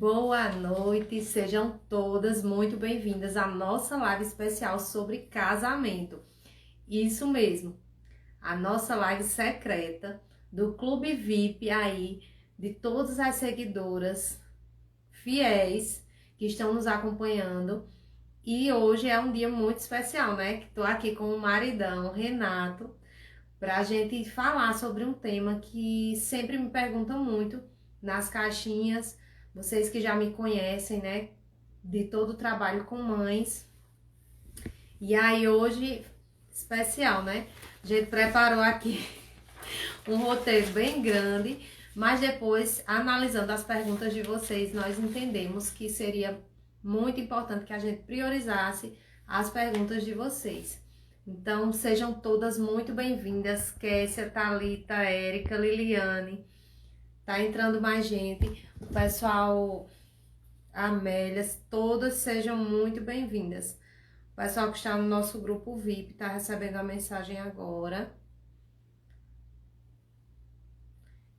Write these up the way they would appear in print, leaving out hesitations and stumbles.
Boa noite, sejam todas muito bem-vindas à nossa live especial sobre casamento. Isso mesmo, a nossa live secreta do Clube VIP aí, de todas as seguidoras fiéis que estão nos acompanhando. E hoje é um dia muito especial, né? Que tô aqui com o maridão, Renato, pra gente falar sobre um tema que sempre me perguntam muito nas caixinhas. Vocês que já me conhecem, né, de todo o trabalho com mães. E aí hoje, especial, né? A gente preparou aqui um roteiro bem grande, mas depois, analisando as perguntas de vocês, nós entendemos que seria muito importante que a gente priorizasse as perguntas de vocês. Então, sejam todas muito bem-vindas. Kessia, Thalita, Érica, Liliane. Tá entrando mais gente. O pessoal, Amélia, todas sejam muito bem-vindas. O pessoal que está no nosso grupo VIP tá recebendo a mensagem agora.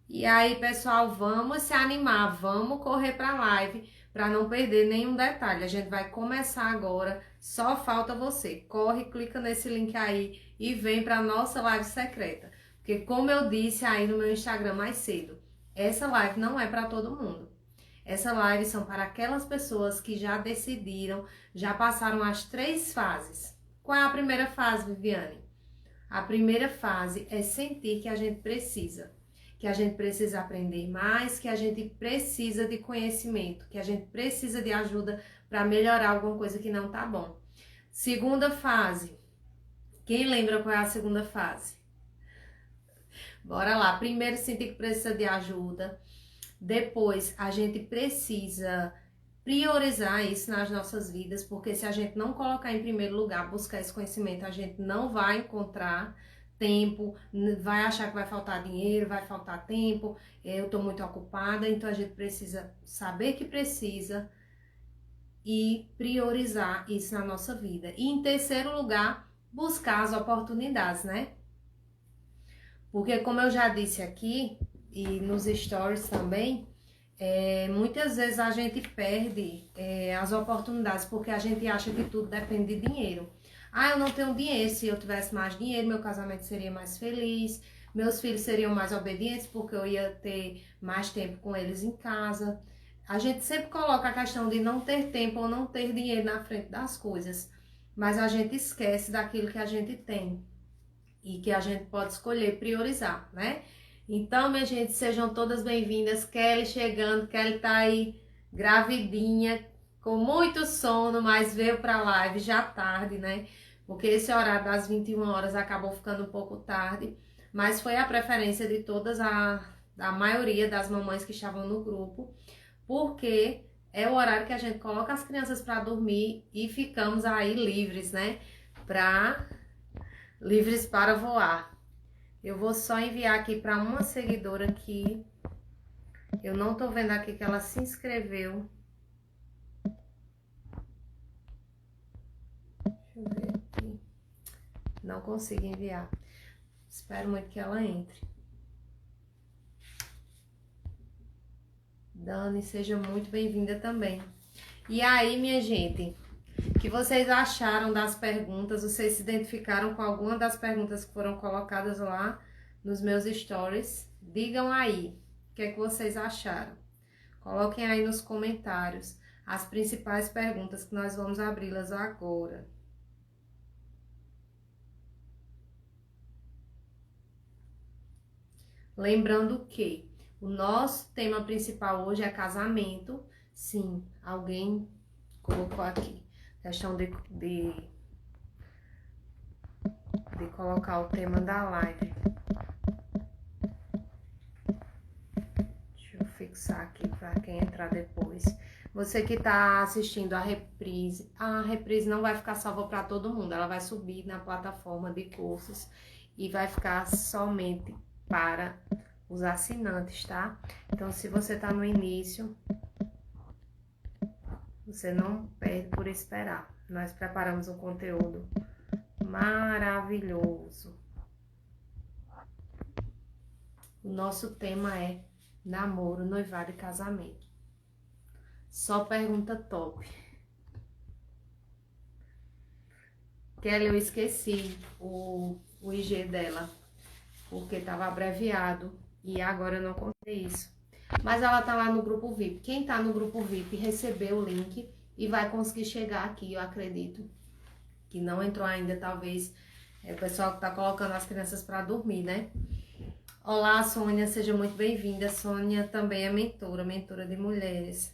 E aí, pessoal, vamos se animar, vamos correr para a live para não perder nenhum detalhe. A gente vai começar agora, só falta você. Corre, clica nesse link aí e vem para nossa live secreta. Porque como eu disse aí no meu Instagram mais cedo, essa live não é para todo mundo. Essa live são para aquelas pessoas que já decidiram, já passaram as 3 fases. Qual é a primeira fase, Viviane? A primeira fase é sentir que a gente precisa aprender mais, que a gente precisa de conhecimento, que a gente precisa de ajuda para melhorar alguma coisa que não tá bom. Segunda fase. Quem lembra qual é a segunda fase? Bora lá. Primeiro, sentir que precisa de ajuda. Depois, a gente precisa priorizar isso nas nossas vidas, porque se a gente não colocar em primeiro lugar, buscar esse conhecimento, a gente não vai encontrar tempo, vai achar que vai faltar dinheiro, vai faltar tempo, eu tô muito ocupada, então a gente precisa saber que precisa e priorizar isso na nossa vida. E em terceiro lugar, buscar as oportunidades, né? Porque como eu já disse aqui, e nos stories também, muitas vezes a gente perde as oportunidades porque a gente acha que tudo depende de dinheiro. Ah, eu não tenho dinheiro, se eu tivesse mais dinheiro, meu casamento seria mais feliz, meus filhos seriam mais obedientes porque eu ia ter mais tempo com eles em casa. A gente sempre coloca a questão de não ter tempo ou não ter dinheiro na frente das coisas, mas a gente esquece daquilo que a gente tem e que a gente pode escolher priorizar, né? Então, minha gente, sejam todas bem-vindas. Kelly chegando, Kelly tá aí gravidinha, com muito sono, mas veio pra live já tarde, né? Porque esse horário das 21 horas acabou ficando um pouco tarde, mas foi a preferência de todas, da maioria das mamães que estavam no grupo, porque é o horário que a gente coloca as crianças para dormir e ficamos aí livres, né? Livres para voar. Eu vou só enviar aqui para uma seguidora que eu não tô vendo aqui que ela se inscreveu. Deixa eu ver aqui. Não consigo enviar. Espero muito que ela entre. Dani, seja muito bem-vinda também. E aí, minha gente, o que vocês acharam das perguntas? Vocês se identificaram com alguma das perguntas que foram colocadas lá nos meus stories? Digam aí, o que é que vocês acharam? Coloquem aí nos comentários as principais perguntas que nós vamos abri-las agora. Lembrando que o nosso tema principal hoje é casamento. Sim, alguém colocou aqui. Questão de colocar o tema da live. Deixa eu fixar aqui para quem entrar depois. Você que está assistindo a reprise não vai ficar salva para todo mundo. Ela vai subir na plataforma de cursos e vai ficar somente para os assinantes, tá? Então, se você tá no início, você não perde por esperar. Nós preparamos um conteúdo maravilhoso. O nosso tema é namoro, noivado e casamento. Só pergunta top. Kelly, eu esqueci o IG dela, porque estava abreviado e agora eu não contei isso. Mas ela tá lá no grupo VIP. Quem tá no grupo VIP recebeu o link e vai conseguir chegar aqui, eu acredito. Que não entrou ainda, talvez é o pessoal que tá colocando as crianças para dormir, né? Olá, Sônia, seja muito bem-vinda. Sônia também é mentora de mulheres.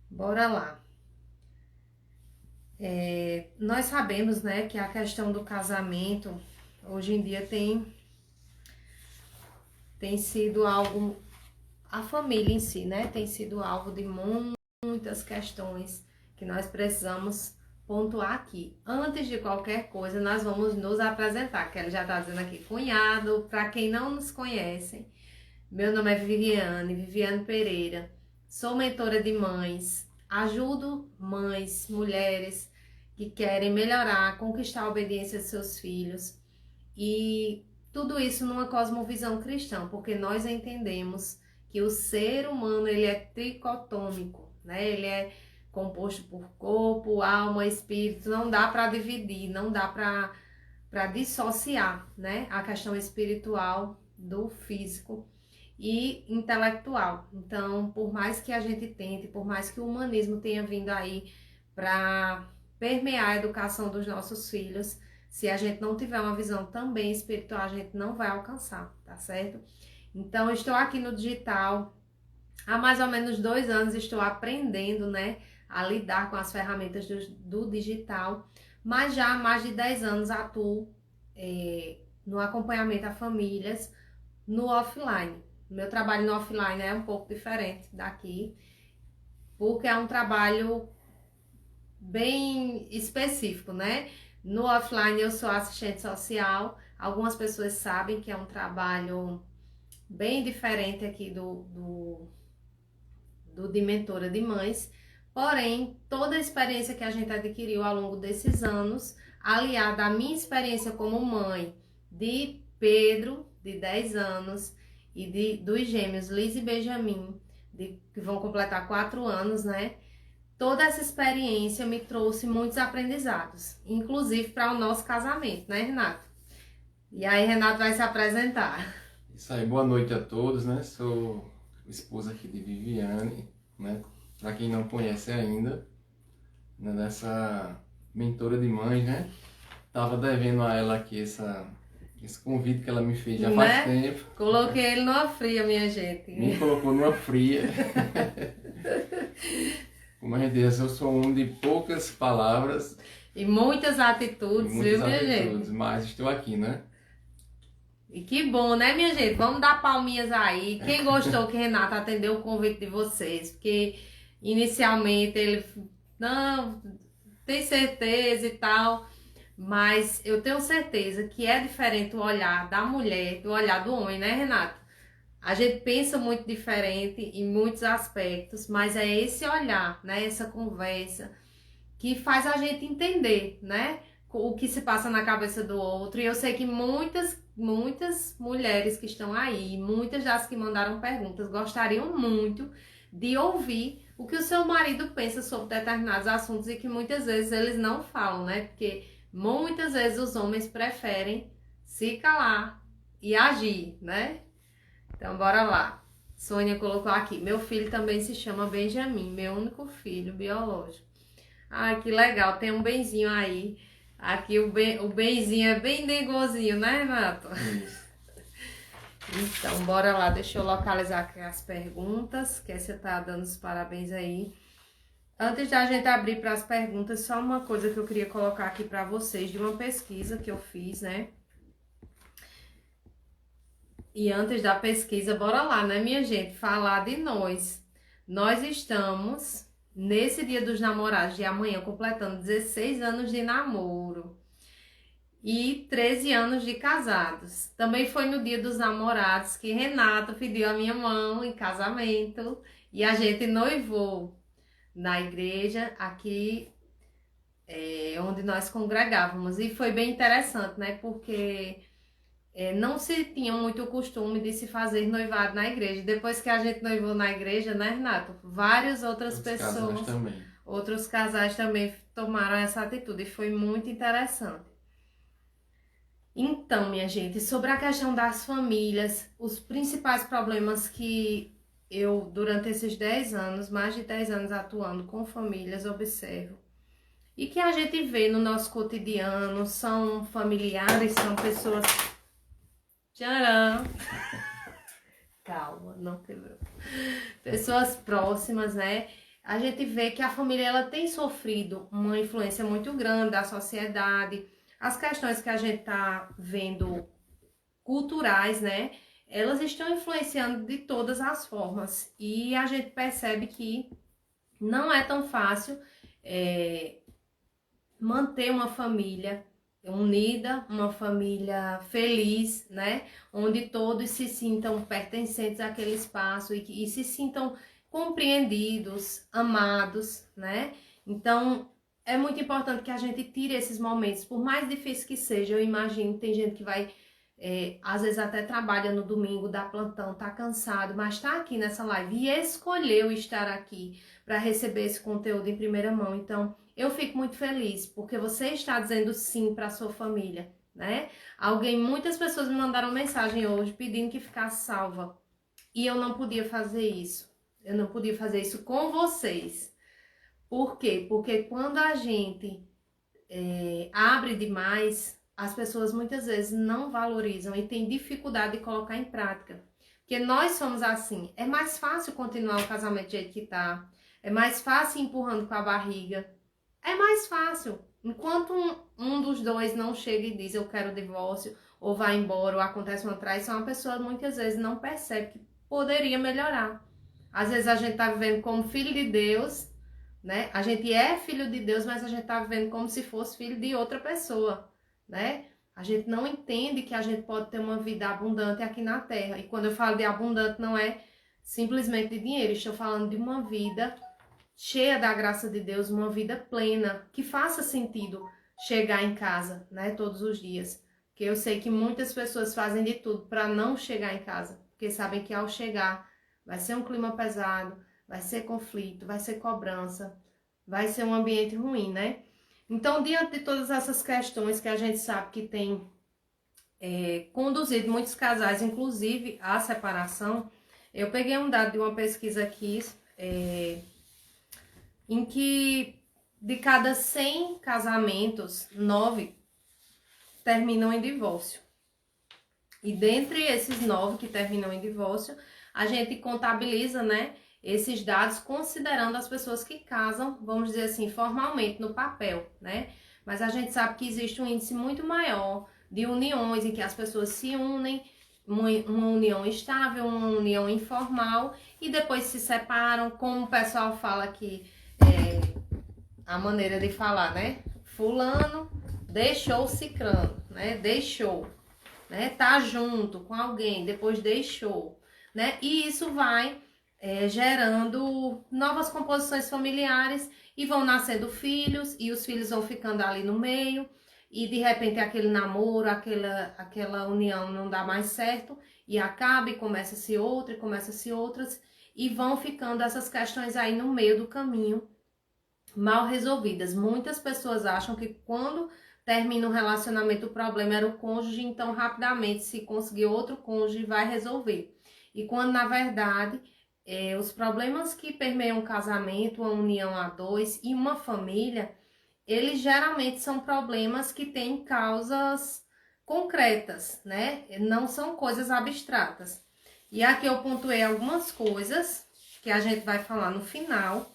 Bora lá. Nós sabemos, né, que a questão do casamento hoje em dia tem sido algo, a família em si, né, tem sido alvo de muitas questões que nós precisamos pontuar aqui. Antes de qualquer coisa, nós vamos nos apresentar, que ela já está dizendo aqui, cunhado, para quem não nos conhece, meu nome é Viviane Pereira, sou mentora de mães, ajudo mães, mulheres que querem melhorar, conquistar a obediência de seus filhos e tudo isso numa cosmovisão cristã, porque nós entendemos que o ser humano ele é tricotômico, né? Ele é composto por corpo, alma, espírito, não dá para dividir, não dá para dissociar, né? A questão espiritual do físico e intelectual. Então, por mais que a gente tente, por mais que o humanismo tenha vindo aí para permear a educação dos nossos filhos, se a gente não tiver uma visão também espiritual, a gente não vai alcançar, tá certo? Então, estou aqui no digital, há mais ou menos 2 anos estou aprendendo, né, a lidar com as ferramentas do digital, mas já há mais de 10 anos atuo no acompanhamento a famílias no offline. Meu trabalho no offline é um pouco diferente daqui, porque é um trabalho bem específico, né? No offline eu sou assistente social, algumas pessoas sabem que é um trabalho bem diferente aqui do de mentora de mães, porém, toda a experiência que a gente adquiriu ao longo desses anos, aliada à minha experiência como mãe de Pedro, de 10 anos, e dos gêmeos Liz e Benjamin, que vão completar 4 anos, né? Toda essa experiência me trouxe muitos aprendizados, inclusive para o nosso casamento, né, Renato? E aí, Renato vai se apresentar. Isso aí, boa noite a todos, né? Sou esposa aqui de Viviane, né? Para quem não conhece ainda, né? Dessa mentora de mães, né? Tava devendo a ela aqui esse convite que ela me fez já faz tempo. Coloquei ele numa fria, minha gente. Me colocou numa fria. Como a gente diz, eu sou um de poucas palavras. E muitas atitudes, viu, minha gente? Mas estou aqui, né? E que bom, né, minha gente? Vamos dar palminhas aí. Quem gostou que Renato atendeu o convite de vocês? Porque inicialmente ele não tem certeza e tal, mas eu tenho certeza que é diferente o olhar da mulher do olhar do homem, né, Renato? A gente pensa muito diferente em muitos aspectos, mas é esse olhar, né, essa conversa que faz a gente entender, né, o que se passa na cabeça do outro. E eu sei que muitas mulheres que estão aí, muitas das que mandaram perguntas, gostariam muito de ouvir o que o seu marido pensa sobre determinados assuntos e que muitas vezes eles não falam, né? Porque muitas vezes os homens preferem se calar e agir, né? Então, bora lá. Sônia colocou aqui, meu filho também se chama Benjamin, meu único filho biológico. Ai, que legal, tem um benzinho aí. Aqui o benzinho é bem negozinho, né, Renato? Isso. Então, bora lá, deixa eu localizar aqui as perguntas, que você tá dando os parabéns aí. Antes da gente abrir para as perguntas, só uma coisa que eu queria colocar aqui para vocês, de uma pesquisa que eu fiz, né? E antes da pesquisa, bora lá, né, minha gente? Falar de nós. Nós estamos nesse Dia dos Namorados de amanhã, completando 16 anos de namoro e 13 anos de casados. Também foi no Dia dos Namorados que Renato pediu a minha mão em casamento e a gente noivou na igreja aqui onde nós congregávamos. E foi bem interessante, né? Porque não se tinha muito o costume de se fazer noivado na igreja. Depois que a gente noivou na igreja, né, Renato? Várias outras pessoas, outros casais também tomaram essa atitude e foi muito interessante. Então, minha gente, sobre a questão das famílias, os principais problemas que eu, durante esses 10 anos, mais de 10 anos atuando com famílias, observo e que a gente vê no nosso cotidiano são familiares, são pessoas. Tcharam! Calma, não quebrou. Pessoas próximas, né? A gente vê que a família ela tem sofrido uma influência muito grande da sociedade. As questões que a gente tá vendo culturais, né? Elas estão influenciando de todas as formas. E a gente percebe que não é tão fácil manter uma família unida, uma família feliz, né? Onde todos se sintam pertencentes àquele espaço e se sintam compreendidos, amados, né? Então, é muito importante que a gente tire esses momentos, por mais difícil que seja. Eu imagino, tem gente que vai, às vezes até trabalha no domingo, dá plantão, tá cansado, mas tá aqui nessa live e escolheu estar aqui para receber esse conteúdo em primeira mão. Então, eu fico muito feliz, porque você está dizendo sim para a sua família, né? Muitas pessoas me mandaram mensagem hoje pedindo que ficasse salva. E eu não podia fazer isso. Eu não podia fazer isso com vocês. Por quê? Porque quando a gente abre demais, as pessoas muitas vezes não valorizam e têm dificuldade de colocar em prática. Porque nós somos assim. É mais fácil continuar o casamento do jeito que tá. É mais fácil ir empurrando com a barriga. É mais fácil. Enquanto um dos dois não chega e diz eu quero divórcio, ou vai embora, ou acontece uma traição, a pessoa muitas vezes não percebe que poderia melhorar. Às vezes a gente tá vivendo como filho de Deus, né? A gente é filho de Deus, mas a gente tá vivendo como se fosse filho de outra pessoa, né? A gente não entende que a gente pode ter uma vida abundante aqui na Terra. E quando eu falo de abundante, não é simplesmente de dinheiro, estou falando de uma vida cheia da graça de Deus, uma vida plena, que faça sentido chegar em casa, né, todos os dias. Porque eu sei que muitas pessoas fazem de tudo para não chegar em casa, porque sabem que ao chegar vai ser um clima pesado, vai ser conflito, vai ser cobrança, vai ser um ambiente ruim, né? Então, diante de todas essas questões que a gente sabe que tem conduzido muitos casais, inclusive à separação, eu peguei um dado de uma pesquisa aqui, em que de cada 100 casamentos, 9 terminam em divórcio. E dentre esses 9 que terminam em divórcio, a gente contabiliza, né, esses dados considerando as pessoas que casam, vamos dizer assim, formalmente no papel, né? Mas a gente sabe que existe um índice muito maior de uniões em que as pessoas se unem, uma união estável, uma união informal e depois se separam, como o pessoal fala aqui, a maneira de falar, né? Fulano deixou cicrano, né? Deixou, né? Tá junto com alguém, depois deixou, né? E isso vai gerando novas composições familiares e vão nascendo filhos e os filhos vão ficando ali no meio e de repente aquele namoro, aquela união não dá mais certo e acaba e começa-se outra e começa-se outras e vão ficando essas questões aí no meio do caminho mal resolvidas. Muitas pessoas acham que quando termina um relacionamento o problema era o cônjuge, então rapidamente se conseguir outro cônjuge vai resolver. E quando na verdade os problemas que permeiam um casamento, uma união a dois e uma família, eles geralmente são problemas que têm causas concretas, né? Não são coisas abstratas. E aqui eu pontuei algumas coisas que a gente vai falar no final,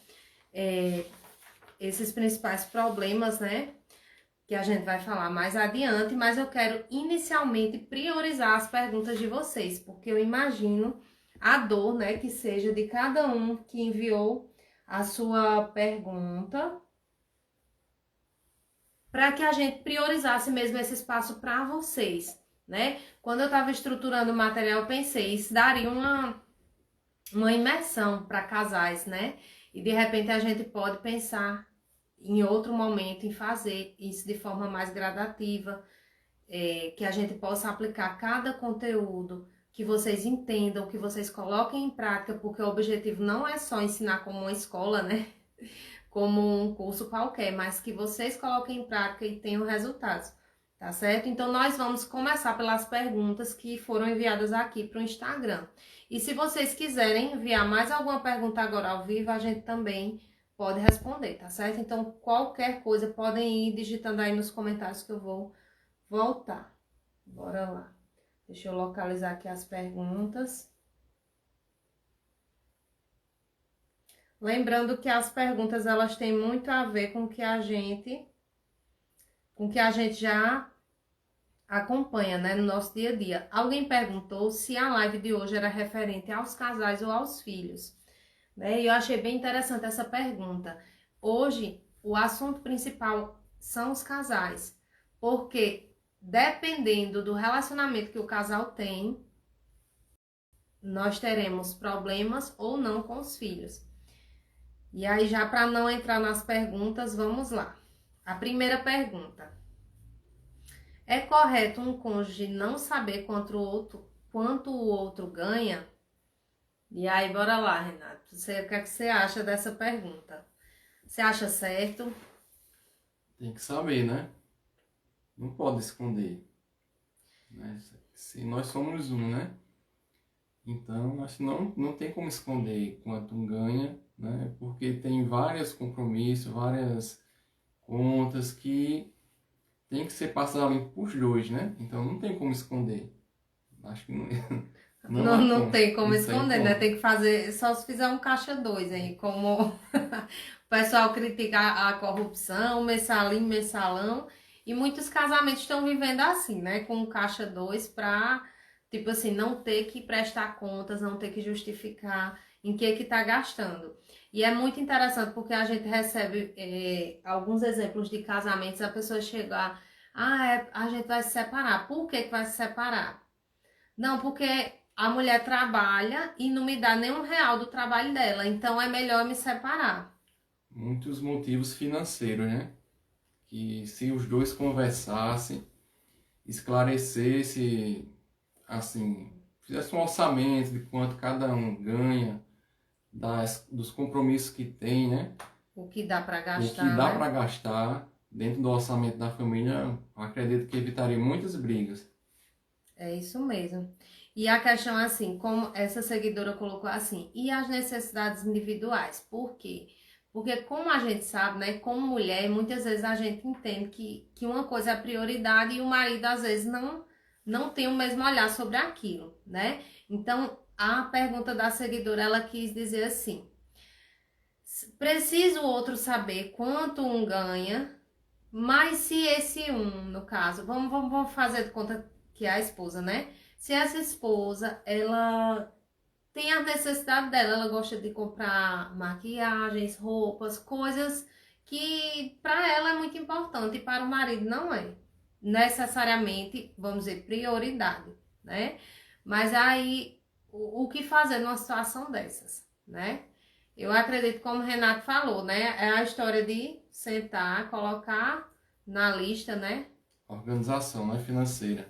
esses principais problemas, né? Que a gente vai falar mais adiante, mas eu quero inicialmente priorizar as perguntas de vocês, porque eu imagino a dor, né, que seja de cada um que enviou a sua pergunta, para que a gente priorizasse mesmo esse espaço para vocês, né? Quando eu estava estruturando o material, eu pensei, isso daria uma imersão para casais, né? E de repente a gente pode pensar em outro momento em fazer isso de forma mais gradativa, que a gente possa aplicar cada conteúdo, que vocês entendam, que vocês coloquem em prática, porque o objetivo não é só ensinar como uma escola, né? Como um curso qualquer, mas que vocês coloquem em prática e tenham resultados, tá certo? Então, nós vamos começar pelas perguntas que foram enviadas aqui para o Instagram. E se vocês quiserem enviar mais alguma pergunta agora ao vivo, a gente também pode responder, tá certo? Então, qualquer coisa, podem ir digitando aí nos comentários que eu vou voltar. Bora lá. Deixa eu localizar aqui as perguntas. Lembrando que as perguntas, elas têm muito a ver com o que a gente já acompanha, né, no nosso dia a dia. Alguém perguntou se a live de hoje era referente aos casais ou aos filhos, né? E eu achei bem interessante essa pergunta. Hoje, o assunto principal são os casais, porque dependendo do relacionamento que o casal tem, nós teremos problemas ou não com os filhos. E aí, já para não entrar nas perguntas, vamos lá. A primeira pergunta: é correto um cônjuge não saber quanto o outro ganha? E aí, bora lá, Renato. O que é que você acha dessa pergunta? Você acha certo? Tem que saber, né? Não pode esconder, né? Se nós somos um, né? Então, acho que não tem como esconder quanto um ganha, né? Porque tem vários compromissos, várias contas que tem que ser passado limpo por dois, né? Então, não tem como esconder. Acho que não, não há Não como. tem como Não tem esconder, né? como. Tem que fazer, só se fizer um caixa 2 aí, como o pessoal critica a corrupção, mensalinho, mensalão, e muitos casamentos estão vivendo assim, né? Com um caixa 2 para, tipo assim, não ter que prestar contas, não ter que justificar em que tá gastando. E é muito interessante porque a gente recebe alguns exemplos de casamentos, a pessoa chegar, a gente vai se separar. Por que que vai se separar? Não, porque a mulher trabalha e não me dá nenhum real do trabalho dela, então é melhor me separar. Muitos motivos financeiros, né? Que se os dois conversassem, esclarecesse, assim, fizesse um orçamento de quanto cada um ganha, dos compromissos que tem, né? O que dá para O que gastar, dá né? para gastar dentro do orçamento da família, acredito que evitaria muitas brigas. É isso mesmo. E a questão é assim, como essa seguidora colocou assim, e as necessidades individuais? Por quê? Porque como a gente sabe, né, como mulher, muitas vezes a gente entende que uma coisa é prioridade e o marido às vezes não tem o mesmo olhar sobre aquilo, né? Então, a pergunta da seguidora, ela quis dizer assim: precisa o outro saber quanto um ganha, mas se esse um, no caso, vamos fazer de conta que é a esposa, né? Se essa esposa, ela tem a necessidade dela, ela gosta de comprar maquiagens, roupas, coisas que para ela é muito importante e para o marido não é necessariamente, vamos dizer, prioridade, né? Mas aí, o que fazer numa situação dessas, né? Eu acredito, como o Renato falou, né? É a história de sentar, colocar na lista, né? Organização, né? Financeira.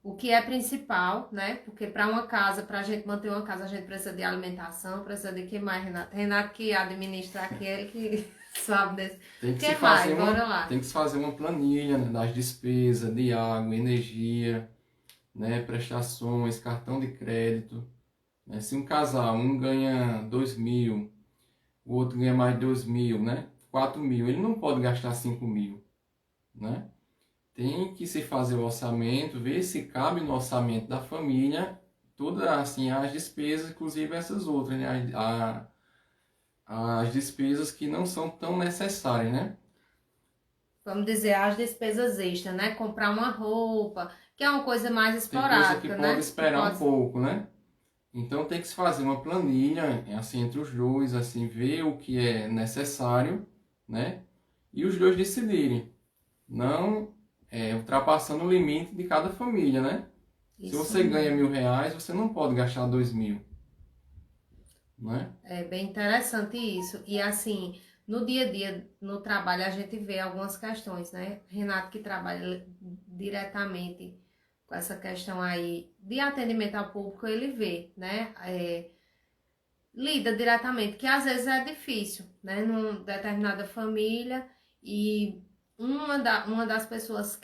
O que é principal, né? Porque para uma casa, para a gente manter uma casa, a gente precisa de alimentação, precisa de que mais, Renato? Renato que administra aquele que sabe desse. Tem O que se que mais? fazer uma, Bora lá. tem que se fazer uma planilha, né, das despesas de água, energia, né? Prestações, cartão de crédito. Né? Se um casal, um ganha 2.000, o outro ganha mais de 2.000, né? 4.000, ele não pode gastar 5.000, né? Tem que se fazer o orçamento, ver se cabe no orçamento da família todas assim as despesas, inclusive essas outras, né? As despesas que não são tão necessárias, né? Vamos dizer, as despesas extras, né? Comprar uma roupa, que é uma coisa mais Tem coisa que esporádica, pode né? Que esperar um pode. pouco, né? Então tem que se fazer uma planilha, assim, entre os dois, assim, ver o que é necessário, né? E os dois decidirem, não ultrapassando o limite de cada família, né? Se Isso você ganha mesmo. R$ 1.000, você não pode gastar 2.000, né? É bem interessante isso. E assim, no dia a dia, no trabalho, a gente vê algumas questões, né? Renato, que trabalha diretamente com essa questão aí de atendimento ao público, ele vê, né? Lida diretamente, que às vezes é difícil, né? Numa determinada família, e uma das pessoas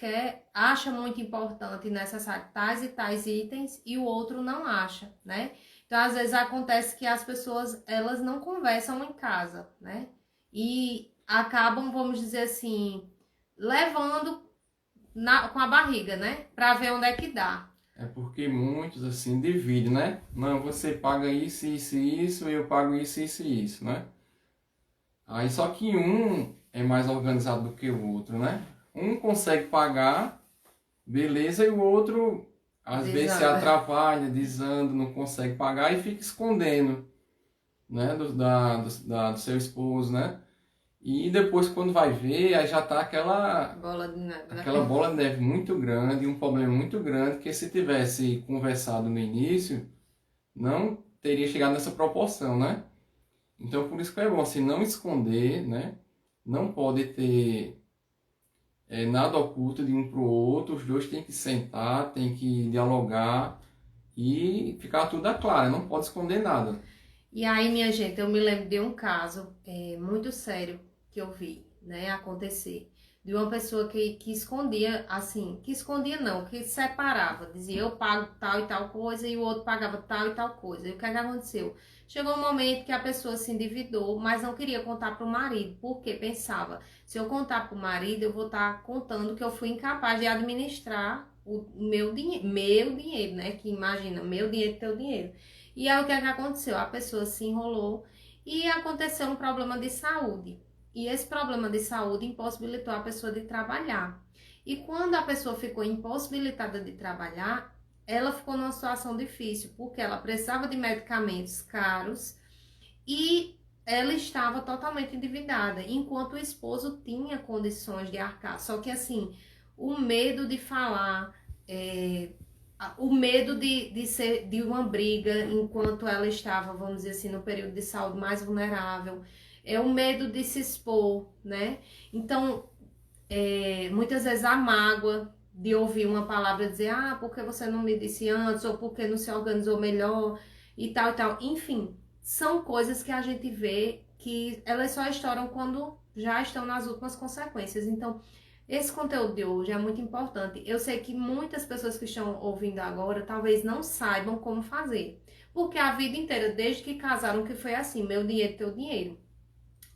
acha muito importante e necessário tais e tais itens, e o outro não acha, né? Então, às vezes acontece que as pessoas, elas não conversam em casa, né? E acabam, vamos dizer assim, levando com a barriga, né? Pra ver onde é que dá. É porque muitos, assim, dividem, né? Não, você paga isso, isso e isso, eu pago isso, isso e isso, né? Aí só que um é mais organizado do que o outro, né? Um consegue pagar, beleza, e o outro às vezes se atrapalha, desanda, não consegue pagar e fica escondendo, né? Do seu esposo, né? E depois, quando vai ver, aí já tá aquela Bola de neve, né? aquela bola de neve muito grande, um problema muito grande, que se tivesse conversado no início, não teria chegado nessa proporção, né? Então, por isso que é bom, assim, não esconder, né? Não pode ter nada oculto de um para o outro, os dois têm que sentar, têm que dialogar e ficar tudo claro, não pode esconder nada. E aí, minha gente, eu me lembro de um caso muito sério que eu vi, né, acontecer. De uma pessoa que escondia, assim, que escondia não, que separava. Dizia, eu pago tal e tal coisa, e o outro pagava tal e tal coisa. E o que é que aconteceu? Chegou um momento que a pessoa se endividou, mas não queria contar para o marido, porque pensava, se eu contar para o marido, eu vou estar contando que eu fui incapaz de administrar o meu dinheiro, né? Que imagina, meu dinheiro, teu dinheiro. E aí o que é que aconteceu? A pessoa se enrolou e aconteceu um problema de saúde. E esse problema de saúde impossibilitou a pessoa de trabalhar. E quando a pessoa ficou impossibilitada de trabalhar, ela ficou numa situação difícil, porque ela precisava de medicamentos caros e ela estava totalmente endividada, enquanto o esposo tinha condições de arcar. Só que assim, o medo de falar, o medo de ser de uma briga enquanto ela estava, vamos dizer assim, no período de saúde mais vulnerável, o medo de se expor, né? Então, muitas vezes a mágoa de ouvir uma palavra dizer, ah, porque você não me disse antes, ou porque não se organizou melhor, e tal e tal. Enfim, são coisas que a gente vê que elas só estouram quando já estão nas últimas consequências. Então, esse conteúdo de hoje é muito importante. Eu sei que muitas pessoas que estão ouvindo agora talvez não saibam como fazer. Porque a vida inteira, desde que casaram, que foi assim, meu dinheiro, teu dinheiro.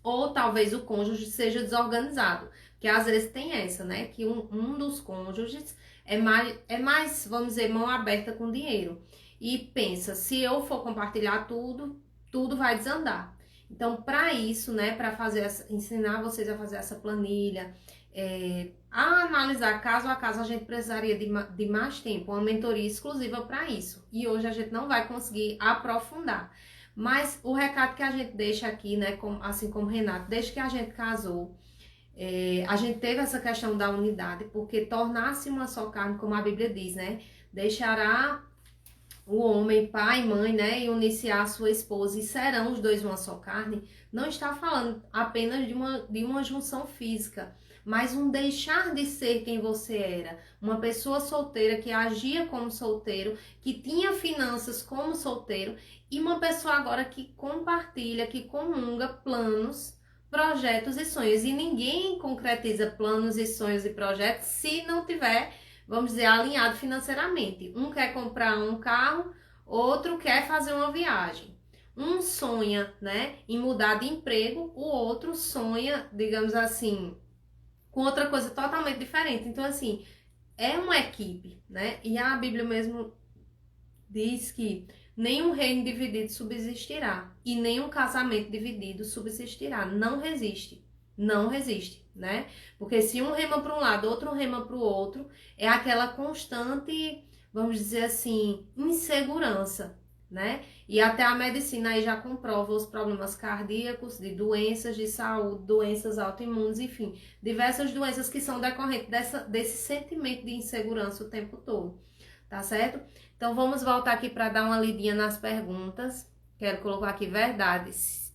Ou talvez o cônjuge seja desorganizado. Porque às vezes tem essa, né? Que um dos cônjuges é mais, vamos dizer, mão aberta com dinheiro. E pensa, se eu for compartilhar tudo, tudo vai desandar. Então, para isso, né, para ensinar vocês a fazer essa planilha, a analisar caso a caso, a gente precisaria de mais tempo, uma mentoria exclusiva para isso. E hoje a gente não vai conseguir aprofundar. Mas o recado que a gente deixa aqui, né, assim como o Renato, desde que a gente casou, a gente teve essa questão da unidade, porque tornar-se uma só carne, como a Bíblia diz, né, deixará o homem, pai, mãe, né, e unir-se à sua esposa, e serão os dois uma só carne, não está falando apenas de uma junção física, mas um deixar de ser quem você era. Uma pessoa solteira que agia como solteiro, que tinha finanças como solteiro, e uma pessoa agora que compartilha, que comunga planos, projetos e sonhos. E ninguém concretiza planos e sonhos e projetos se não tiver, vamos dizer, alinhado financeiramente. Um quer comprar um carro, outro quer fazer uma viagem. Um sonha, né, em mudar de emprego, o outro sonha, digamos assim, com outra coisa totalmente diferente. Então, assim, é uma equipe, né? E a Bíblia mesmo diz que nenhum reino dividido subsistirá e nenhum casamento dividido subsistirá. Não resiste. Não resiste, né? Porque se um rema para um lado, outro rema para o outro, é aquela constante, vamos dizer assim, insegurança, né? E até a medicina aí já comprova os problemas cardíacos, de doenças de saúde, doenças autoimunes, enfim, diversas doenças que são decorrentes desse sentimento de insegurança o tempo todo, tá certo? Então vamos voltar aqui para dar uma lidinha nas perguntas. Quero colocar aqui verdades.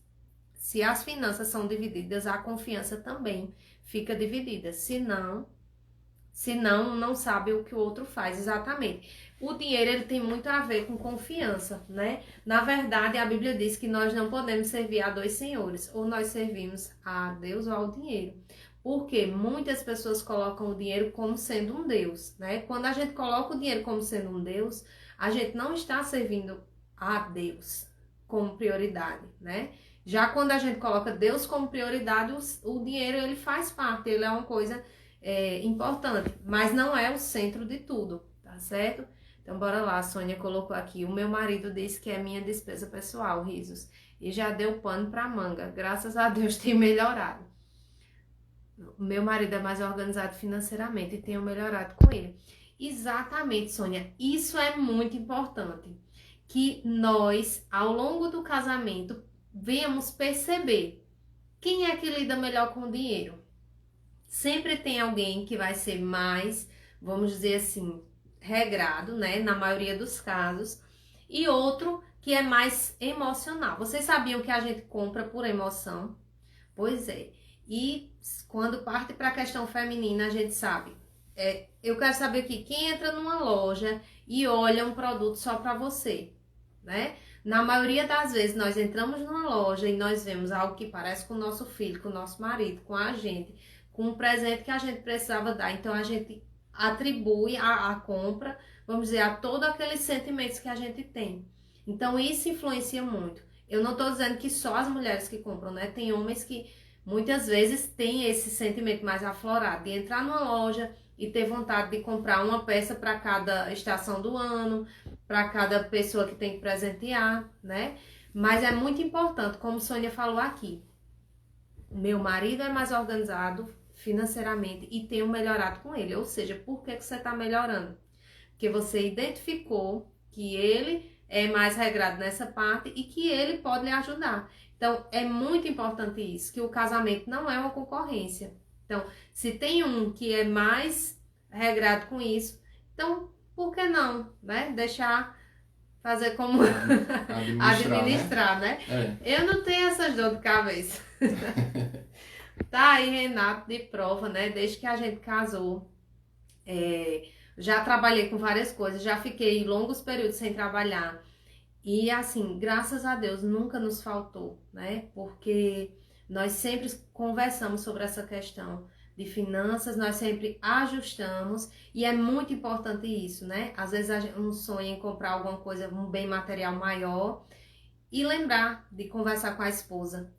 Se as finanças são divididas, a confiança também fica dividida. Se não, não sabe o que o outro faz exatamente. O dinheiro, ele tem muito a ver com confiança, né? Na verdade, a Bíblia diz que nós não podemos servir a dois senhores. Ou nós servimos a Deus ou ao dinheiro. Porque muitas pessoas colocam o dinheiro como sendo um Deus, né? Quando a gente coloca o dinheiro como sendo um Deus, a gente não está servindo a Deus como prioridade, né? Já quando a gente coloca Deus como prioridade, o dinheiro, ele faz parte, ele é uma coisa importante, mas não é o centro de tudo, tá certo? Então, bora lá, a Sônia colocou aqui, o meu marido disse que é minha despesa pessoal, risos, e já deu pano pra manga, graças a Deus tem melhorado. O meu marido é mais organizado financeiramente e tenho melhorado com ele. Exatamente, Sônia, isso é muito importante, que nós, ao longo do casamento, venhamos perceber quem é que lida melhor com o dinheiro. Sempre tem alguém que vai ser mais, vamos dizer assim, regrado, né? Na maioria dos casos. E outro que é mais emocional. Vocês sabiam que a gente compra por emoção? Pois é. E quando parte para a questão feminina, a gente sabe. Eu quero saber aqui, quem entra numa loja e olha um produto só para você, né? Na maioria das vezes, nós entramos numa loja e nós vemos algo que parece com o nosso filho, com o nosso marido, com a gente, com um presente que a gente precisava dar. Então, a gente atribui a compra, vamos dizer, a todos aqueles sentimentos que a gente tem. Então, isso influencia muito. Eu não estou dizendo que só as mulheres que compram, né? Tem homens que muitas vezes têm esse sentimento mais aflorado de entrar numa loja e ter vontade de comprar uma peça para cada estação do ano, para cada pessoa que tem que presentear, né? Mas é muito importante, como Sônia falou aqui, meu marido é mais organizado financeiramente e tenho melhorado com ele. Ou seja, por que você está melhorando? Porque você identificou que ele é mais regrado nessa parte e que ele pode lhe ajudar. Então, é muito importante isso, que o casamento não é uma concorrência. Então, se tem um que é mais regrado com isso, então, por que não, né? Deixar fazer como administrar, né? Eu não tenho essas dor de cabeça. Tá aí, Renato, de prova, né? Desde que a gente casou, já trabalhei com várias coisas, já fiquei longos períodos sem trabalhar. E assim, graças a Deus, nunca nos faltou, né? Porque nós sempre conversamos sobre essa questão de finanças, nós sempre ajustamos e é muito importante isso, né? Às vezes a gente não sonha em comprar alguma coisa, um bem material maior e lembrar de conversar com a esposa.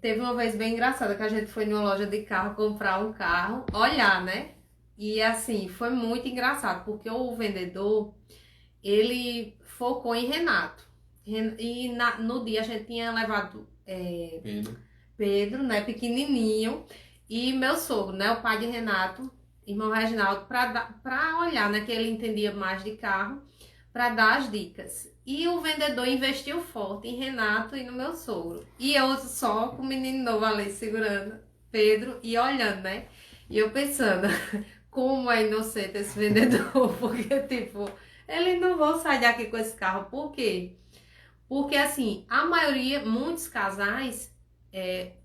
Teve uma vez bem engraçada que a gente foi numa loja de carro comprar um carro, olhar, né? E assim, foi muito engraçado, porque o vendedor, ele focou em Renato. E no dia a gente tinha levado Pedro, né, pequenininho, e meu sogro, né, o pai de Renato, irmão Reginaldo, para olhar, né, que ele entendia mais de carro, para dar as dicas. E o vendedor investiu forte em Renato e no meu sogro. E eu só com o menino novo ali segurando Pedro e olhando, né? E eu pensando, como é inocente esse vendedor, porque tipo, eles não vão sair daqui com esse carro. Por quê? Porque assim, a maioria, muitos casais,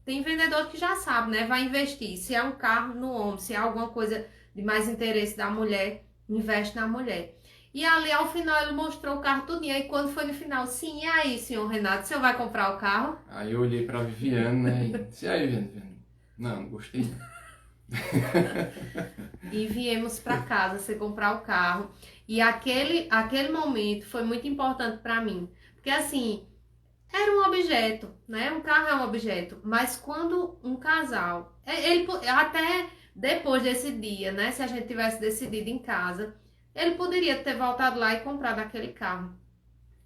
tem vendedor que já sabe, né? Vai investir. Se é um carro no homem, se é alguma coisa de mais interesse da mulher, investe na mulher. E ali ao final ele mostrou o carro tudinho. Aí quando foi no final, sim, e aí, senhor Renato, o senhor vai comprar o carro? Aí eu olhei pra Viviane, né? E disse, e aí, Viviane? Não, gostei. E viemos para casa, você comprar o carro. E aquele momento foi muito importante para mim. Porque assim, era um objeto, né? Um carro é um objeto. Mas quando um casal, até depois desse dia, né? Se a gente tivesse decidido em casa, ele poderia ter voltado lá e comprado aquele carro.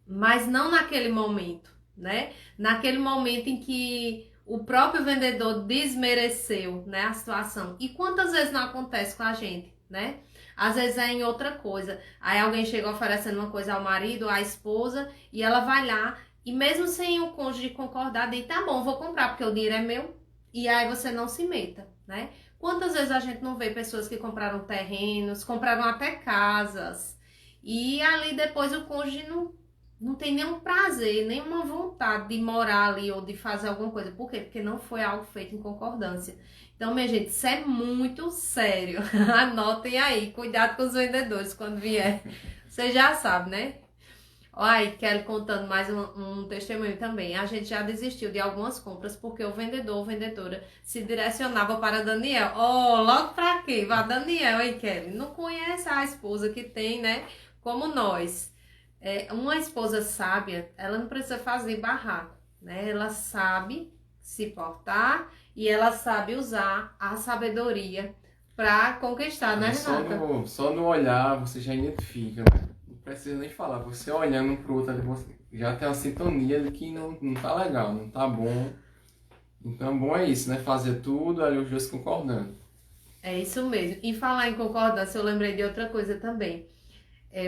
Mas não naquele momento, né? Naquele momento em que o próprio vendedor desmereceu, né, a situação. E quantas vezes não acontece com a gente, né? Às vezes é em outra coisa. Aí alguém chega oferecendo uma coisa ao marido, à esposa, e ela vai lá, e mesmo sem o cônjuge concordar, diz, tá bom, vou comprar, porque o dinheiro é meu. E aí você não se meta, né? Quantas vezes a gente não vê pessoas que compraram terrenos, compraram até casas, e ali depois o cônjuge não tem nenhum prazer, nenhuma vontade de morar ali ou de fazer alguma coisa. Por quê? Porque não foi algo feito em concordância. Então, minha gente, isso é muito sério. Anotem aí, cuidado com os vendedores quando vier. Você já sabe, né? Olha, Kelly contando mais um testemunho também. A gente já desistiu de algumas compras porque o vendedor ou vendedora se direcionava para Daniel. Oh, logo pra quê? Vai Daniel, hein, Kelly? Não conhece a esposa que tem, né? Como nós. Uma esposa sábia, ela não precisa fazer barraco, né? Ela sabe se portar e ela sabe usar a sabedoria para conquistar, né, Renata? Só no olhar você já identifica, né? Não precisa nem falar. Você olhando um pro outro ali, você já tem uma sintonia de que não tá legal, não tá bom. Então, bom é isso, né? Fazer tudo, ali os dois concordando. É isso mesmo. E falar em concordância, eu lembrei de outra coisa também.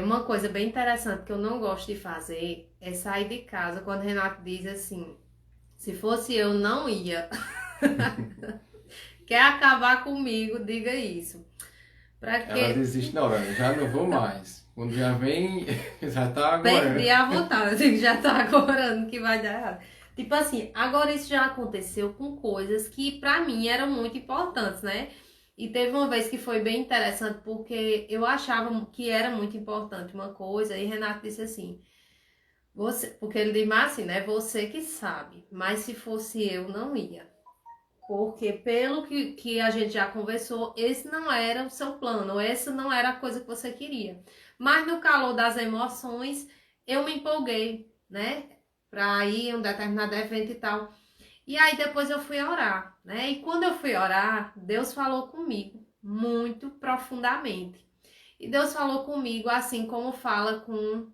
Uma coisa bem interessante que eu não gosto de fazer é sair de casa quando o Renato diz assim: se fosse eu, não ia. Quer acabar comigo, diga isso. Pra Ela quê? desiste na hora, já não vou mais. Quando já vem, já tá Perdi agora. a vontade, eu digo, já tá agorando que vai dar errado. Tipo assim, agora isso já aconteceu com coisas que pra mim eram muito importantes, né? E teve uma vez que foi bem interessante porque eu achava que era muito importante uma coisa e Renato disse assim: você, porque ele diz mais assim, né? Você que sabe, mas se fosse eu, não ia. Porque pelo que a gente já conversou, esse não era o seu plano, essa não era a coisa que você queria. Mas no calor das emoções, eu me empolguei, né? Pra ir a um determinado evento e tal. E aí depois eu fui orar, né? E quando eu fui orar, Deus falou comigo muito profundamente. E Deus falou comigo assim como fala com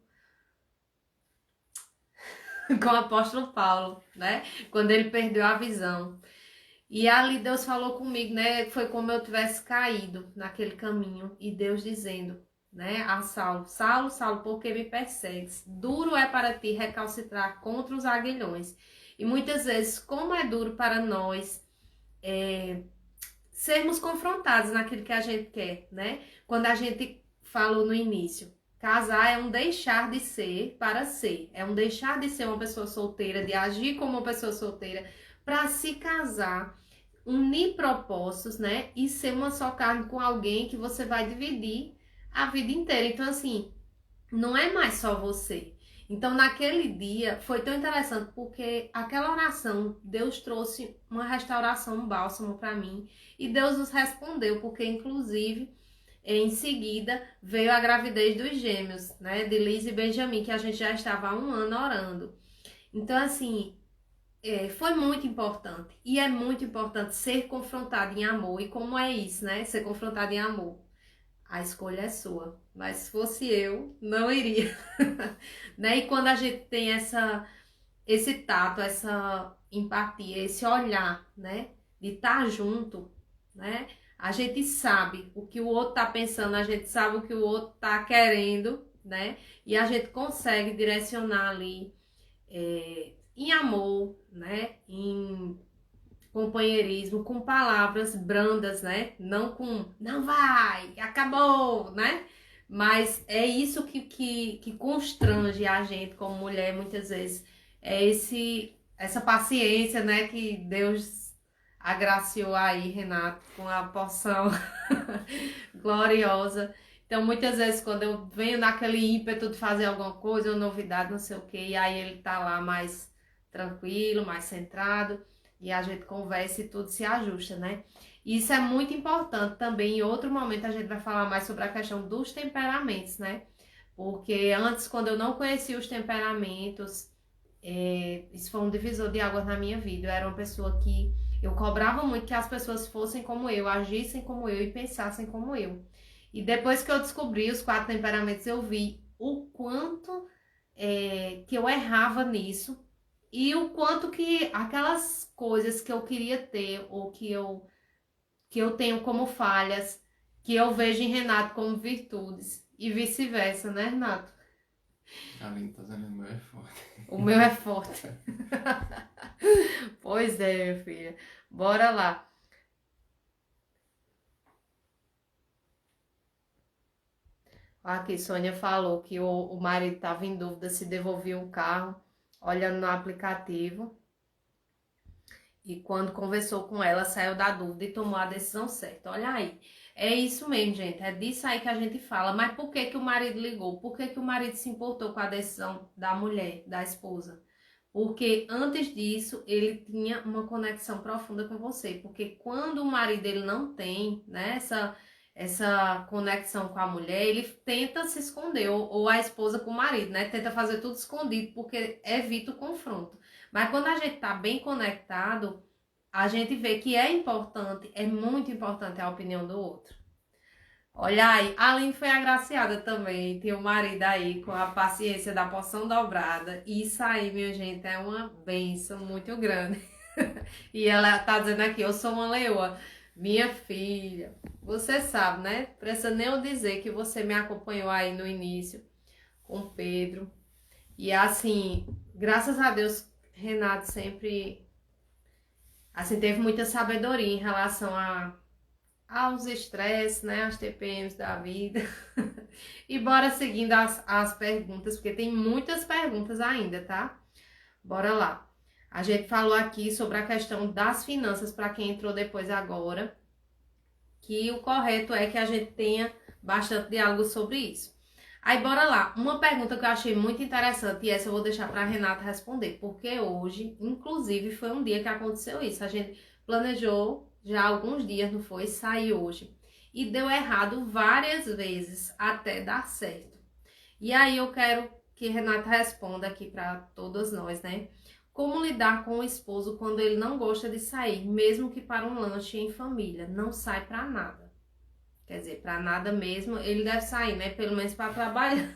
o apóstolo Paulo, né? Quando ele perdeu a visão. E ali Deus falou comigo, né? Foi como eu tivesse caído naquele caminho. E Deus dizendo, né, a Saulo: Saulo, Saulo, por que me persegues? Duro é para ti recalcitrar contra os aguilhões. E muitas vezes, como é duro para nós sermos confrontados naquilo que a gente quer, né? Quando a gente falou no início, casar é um deixar de ser para ser. É um deixar de ser uma pessoa solteira, de agir como uma pessoa solteira, para se casar, unir propósitos, né? E ser uma só carne com alguém que você vai dividir a vida inteira. Então, assim, não é mais só você. Então, naquele dia, foi tão interessante porque aquela oração, Deus trouxe uma restauração, um bálsamo para mim. E Deus nos respondeu, porque, inclusive, em seguida, veio a gravidez dos gêmeos, né? De Liz e Benjamin, que a gente já estava há um ano orando. Então, assim, foi muito importante. E é muito importante ser confrontado em amor. E como é isso, né? Ser confrontado em amor. A escolha é sua. Mas se fosse eu, não iria. Né? E quando a gente tem esse tato, essa empatia, esse olhar, né? De estar junto, né? A gente sabe o que o outro tá pensando, a gente sabe o que o outro tá querendo, né? E a gente consegue direcionar ali em amor, né? Em companheirismo, com palavras brandas, né? Não com não vai, acabou, né? Mas é isso que constrange a gente como mulher muitas vezes. É essa paciência, né? Que Deus agraciou aí, Renato, com a porção gloriosa. Então, muitas vezes, quando eu venho naquele ímpeto de fazer alguma coisa, ou novidade, não sei o quê, e aí ele tá lá mais tranquilo, mais centrado, e a gente conversa e tudo se ajusta, né? E isso é muito importante também. Em outro momento, a gente vai falar mais sobre a questão dos temperamentos, né? Porque antes, quando eu não conhecia os temperamentos, isso foi um divisor de águas na minha vida. Eu era uma pessoa que eu cobrava muito que as pessoas fossem como eu, agissem como eu e pensassem como eu. E depois que eu descobri os 4 temperamentos, eu vi o quanto que eu errava nisso e o quanto que aquelas coisas que eu queria ter ou que eu tenho como falhas, que eu vejo em Renato como virtudes e vice-versa, né, Renato? A Aline tá dizendo, o meu é forte. O meu é forte. Pois é, minha filha. Bora lá. Aqui, Sônia falou que o marido estava em dúvida se devolvia o carro, olhando no aplicativo. E quando conversou com ela, saiu da dúvida e tomou a decisão certa. Olha aí. É isso mesmo, gente. É disso aí que a gente fala. Mas por que que o marido ligou? Por que que o marido se importou com a decisão da mulher, da esposa? Porque antes disso, ele tinha uma conexão profunda com você. Porque quando o marido ele não tem, né, essa conexão com a mulher, ele tenta se esconder, ou a esposa com o marido, né? Tenta fazer tudo escondido, porque evita o confronto. Mas quando a gente tá bem conectado, a gente vê que é importante, é muito importante a opinião do outro. Olha aí, a Aline foi agraciada também, tem o marido aí com a paciência da porção dobrada. Isso aí, minha gente, é uma bênção muito grande. E ela tá dizendo aqui, eu sou uma leoa. Minha filha, você sabe, né? Precisa nem eu dizer que você me acompanhou aí no início com o Pedro. E assim, graças a Deus, Renato sempre assim, teve muita sabedoria em relação aos estresses, né? As TPMs da vida. E bora seguindo as perguntas, porque tem muitas perguntas ainda, tá? Bora lá. A gente falou aqui sobre a questão das finanças para quem entrou depois agora, que o correto é que a gente tenha bastante diálogo sobre isso. Aí bora lá, uma pergunta que eu achei muito interessante e essa eu vou deixar para a Renata responder, porque hoje, inclusive, foi um dia que aconteceu isso. A gente planejou já há alguns dias, não foi? Sair hoje. E deu errado várias vezes até dar certo. E aí eu quero que a Renata responda aqui para todas nós, né? Como lidar com o esposo quando ele não gosta de sair, mesmo que para um lanche em família, não sai para nada. Quer dizer, para nada mesmo, ele deve sair, né? Pelo menos para trabalhar.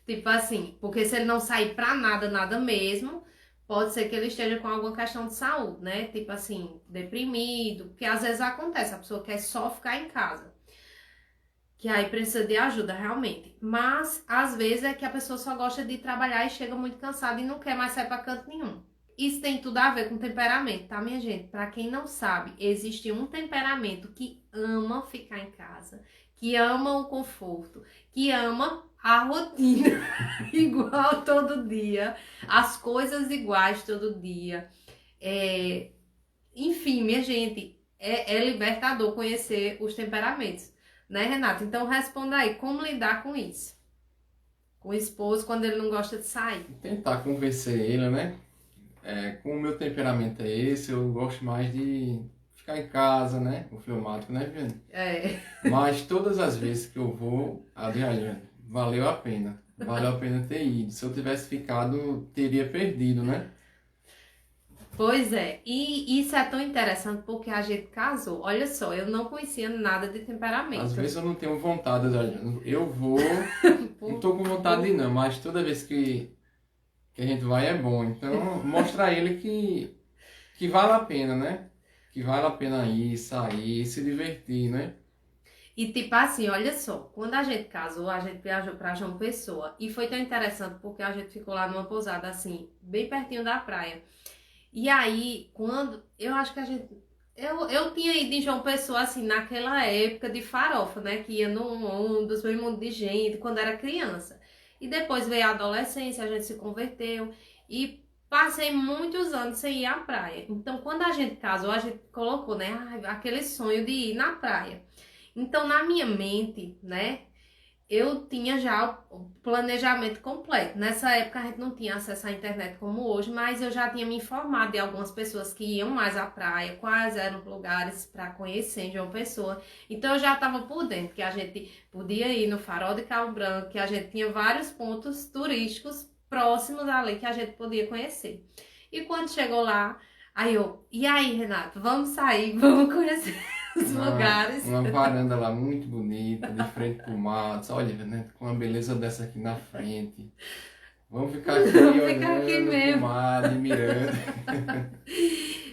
Tipo assim, porque se ele não sair para nada, nada mesmo, pode ser que ele esteja com alguma questão de saúde, né? Tipo assim, deprimido, porque às vezes acontece, a pessoa quer só ficar em casa. Que aí precisa de ajuda, realmente. Mas, às vezes, é que a pessoa só gosta de trabalhar e chega muito cansada e não quer mais sair para canto nenhum. Isso tem tudo a ver com temperamento, tá, minha gente? Para quem não sabe, existe um temperamento que ama ficar em casa, que ama o conforto, que ama a rotina igual todo dia, as coisas iguais todo dia. Enfim, minha gente, é libertador conhecer os temperamentos, né, Renata? Então responda aí, como lidar com isso? Com o esposo quando ele não gosta de sair. Tentar convencer ele, né? Como o meu temperamento é esse, eu gosto mais de ficar em casa, né? O fleumático, né, Viviane? Mas todas as vezes que eu vou, Adriana, valeu a pena. Valeu a pena ter ido. Se eu tivesse ficado, teria perdido, né? Pois é, e isso é tão interessante porque a gente casou. Olha só, eu não conhecia nada de temperamento. Às vezes eu não tenho vontade, Adriana. Eu vou, não tô com vontade de ir, não, mas toda vez que a gente vai é bom. Então, mostra a ele que vale a pena, né? Que vale a pena ir, sair, se divertir, né? E tipo assim, olha só, quando a gente casou, a gente viajou pra João Pessoa. E foi tão interessante porque a gente ficou lá numa pousada assim, bem pertinho da praia. E aí, quando. Eu acho que a gente. Eu tinha ido em João Pessoa, assim, naquela época de farofa, né? Que ia num ônibus, veio um monte de gente, quando era criança. E depois veio a adolescência, a gente se converteu. E passei muitos anos sem ir à praia. Então, quando a gente casou, a gente colocou, né? Aquele sonho de ir na praia. Então, na minha mente, né? Eu tinha já o planejamento completo. Nessa época a gente não tinha acesso à internet como hoje, mas eu já tinha me informado de algumas pessoas que iam mais à praia, quais eram os lugares para conhecer de uma pessoa. Então eu já estava por dentro, que a gente podia ir no Farol de Cabo Branco, que a gente tinha vários pontos turísticos próximos ali que a gente podia conhecer. E quando chegou lá, e aí, Renato, vamos sair, vamos conhecer os lugares. Uma varanda lá muito bonita, de frente pro mar. Olha, né? Com uma beleza dessa aqui na frente. Vamos ficar aqui olhando pro mar, admirando.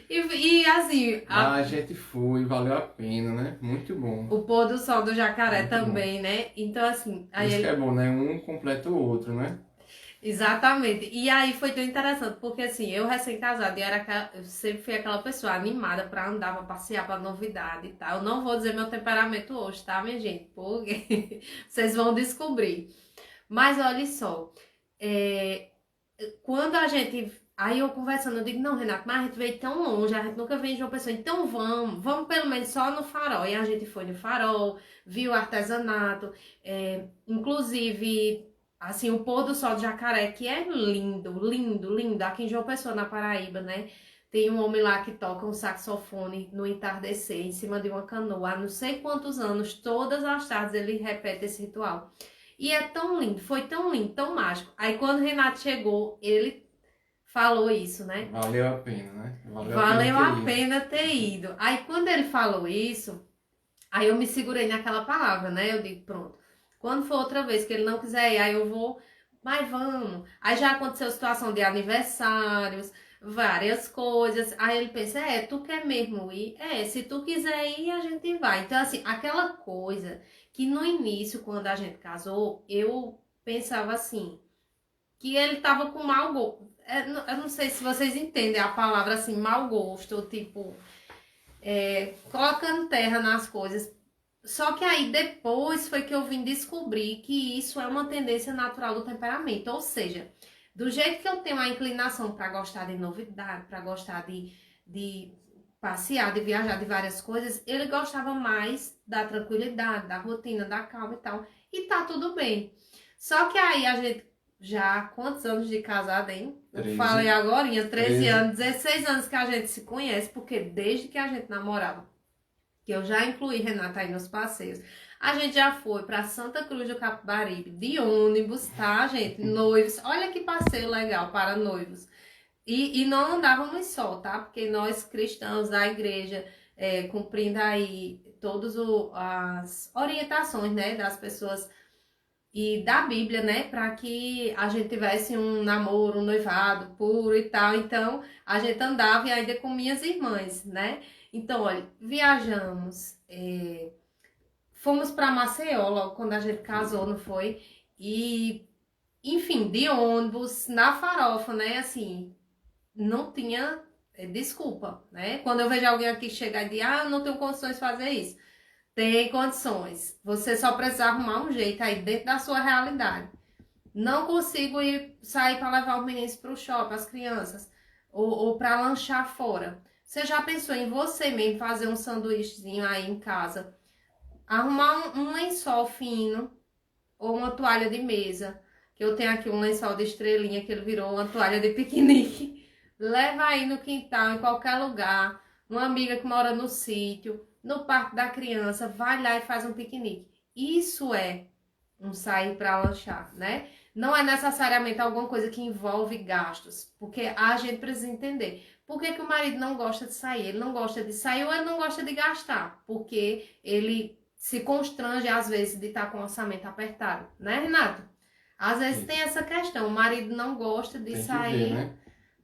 E assim... A gente foi, valeu a pena, né? Muito bom. O pôr do sol do Jacaré muito também, bom. Né? Então assim... Isso que é bom, né? Um completa o outro, né? Exatamente. E aí foi tão interessante, porque assim, eu recém-casada, eu sempre fui aquela pessoa animada pra andar, pra passear, pra novidade e tal. Eu não vou dizer meu temperamento hoje, tá, minha gente? Porque vocês vão descobrir. Mas olha só, é, quando a gente. Aí eu conversando, eu digo, não, Renato, mas a gente veio tão longe, a gente nunca veio de uma pessoa, então vamos pelo menos só no Farol. E a gente foi no Farol, viu o artesanato, inclusive, assim, o pôr do sol de Jacaré, que é lindo, lindo, lindo. Aqui em João Pessoa, na Paraíba, né? Tem um homem lá que toca um saxofone no entardecer, em cima de uma canoa, há não sei quantos anos, todas as tardes ele repete esse ritual. E é tão lindo, foi tão lindo, tão mágico. Aí quando o Renato chegou, ele falou isso, né? Valeu a pena, né? Valeu a pena Valeu ter a ido. pena ter ido. Aí quando ele falou isso, aí eu me segurei naquela palavra, né? Eu digo, pronto. Quando for outra vez que ele não quiser ir, aí eu vou, mas vamos. Aí já aconteceu situação de aniversários, várias coisas. Aí ele pensa, tu quer mesmo ir? Se tu quiser ir, a gente vai. Então, assim, aquela coisa que no início, quando a gente casou, eu pensava assim, que ele tava com mau gosto. Eu não sei se vocês entendem a palavra assim, mau gosto, ou tipo, colocando terra nas coisas. Só que aí depois foi que eu vim descobrir que isso é uma tendência natural do temperamento. Ou seja, do jeito que eu tenho a inclinação para gostar de novidade, para gostar de passear, de viajar, de várias coisas, ele gostava mais da tranquilidade, da rotina, da calma e tal. E tá tudo bem. Só que aí a gente já, quantos anos de casada, hein? Eu falei 13, agora, 13 13. anos, 16 anos que a gente se conhece, porque desde que a gente namorava, que eu já incluí Renata aí nos passeios. A gente já foi para Santa Cruz do Capibaribe de ônibus, tá, gente? Noivos. Olha que passeio legal para noivos. E não andávamos só, tá? Porque nós cristãos da igreja, cumprindo aí todas as orientações, né, das pessoas e da Bíblia, né, para que a gente tivesse um namoro, um noivado puro e tal. Então, a gente andava e ainda com minhas irmãs, né? Então, olha, viajamos, fomos para Maceió logo quando a gente casou, não foi? E, enfim, de ônibus, na farofa, né? Assim, não tinha desculpa, né? Quando eu vejo alguém aqui chegar e dizer, eu não tenho condições de fazer isso. Tem condições. Você só precisa arrumar um jeito aí dentro da sua realidade. Não consigo sair para levar os meninos para o shopping, as crianças, ou para lanchar fora. Você já pensou em você mesmo fazer um sanduíchezinho aí em casa? Arrumar um lençol fino ou uma toalha de mesa. Que eu tenho aqui um lençol de estrelinha que ele virou uma toalha de piquenique. Leva aí no quintal, em qualquer lugar. Uma amiga que mora no sítio, no parque da criança, vai lá e faz um piquenique. Isso é um sair para lanchar, né? Não é necessariamente alguma coisa que envolve gastos, porque a gente precisa entender. Por que o marido não gosta de sair? Ele não gosta de sair ou ele não gosta de gastar? Porque ele se constrange, às vezes, de estar com o orçamento apertado, né, Renato? Às vezes tem Isso. essa questão, o marido não gosta de Tem que ver, sair né?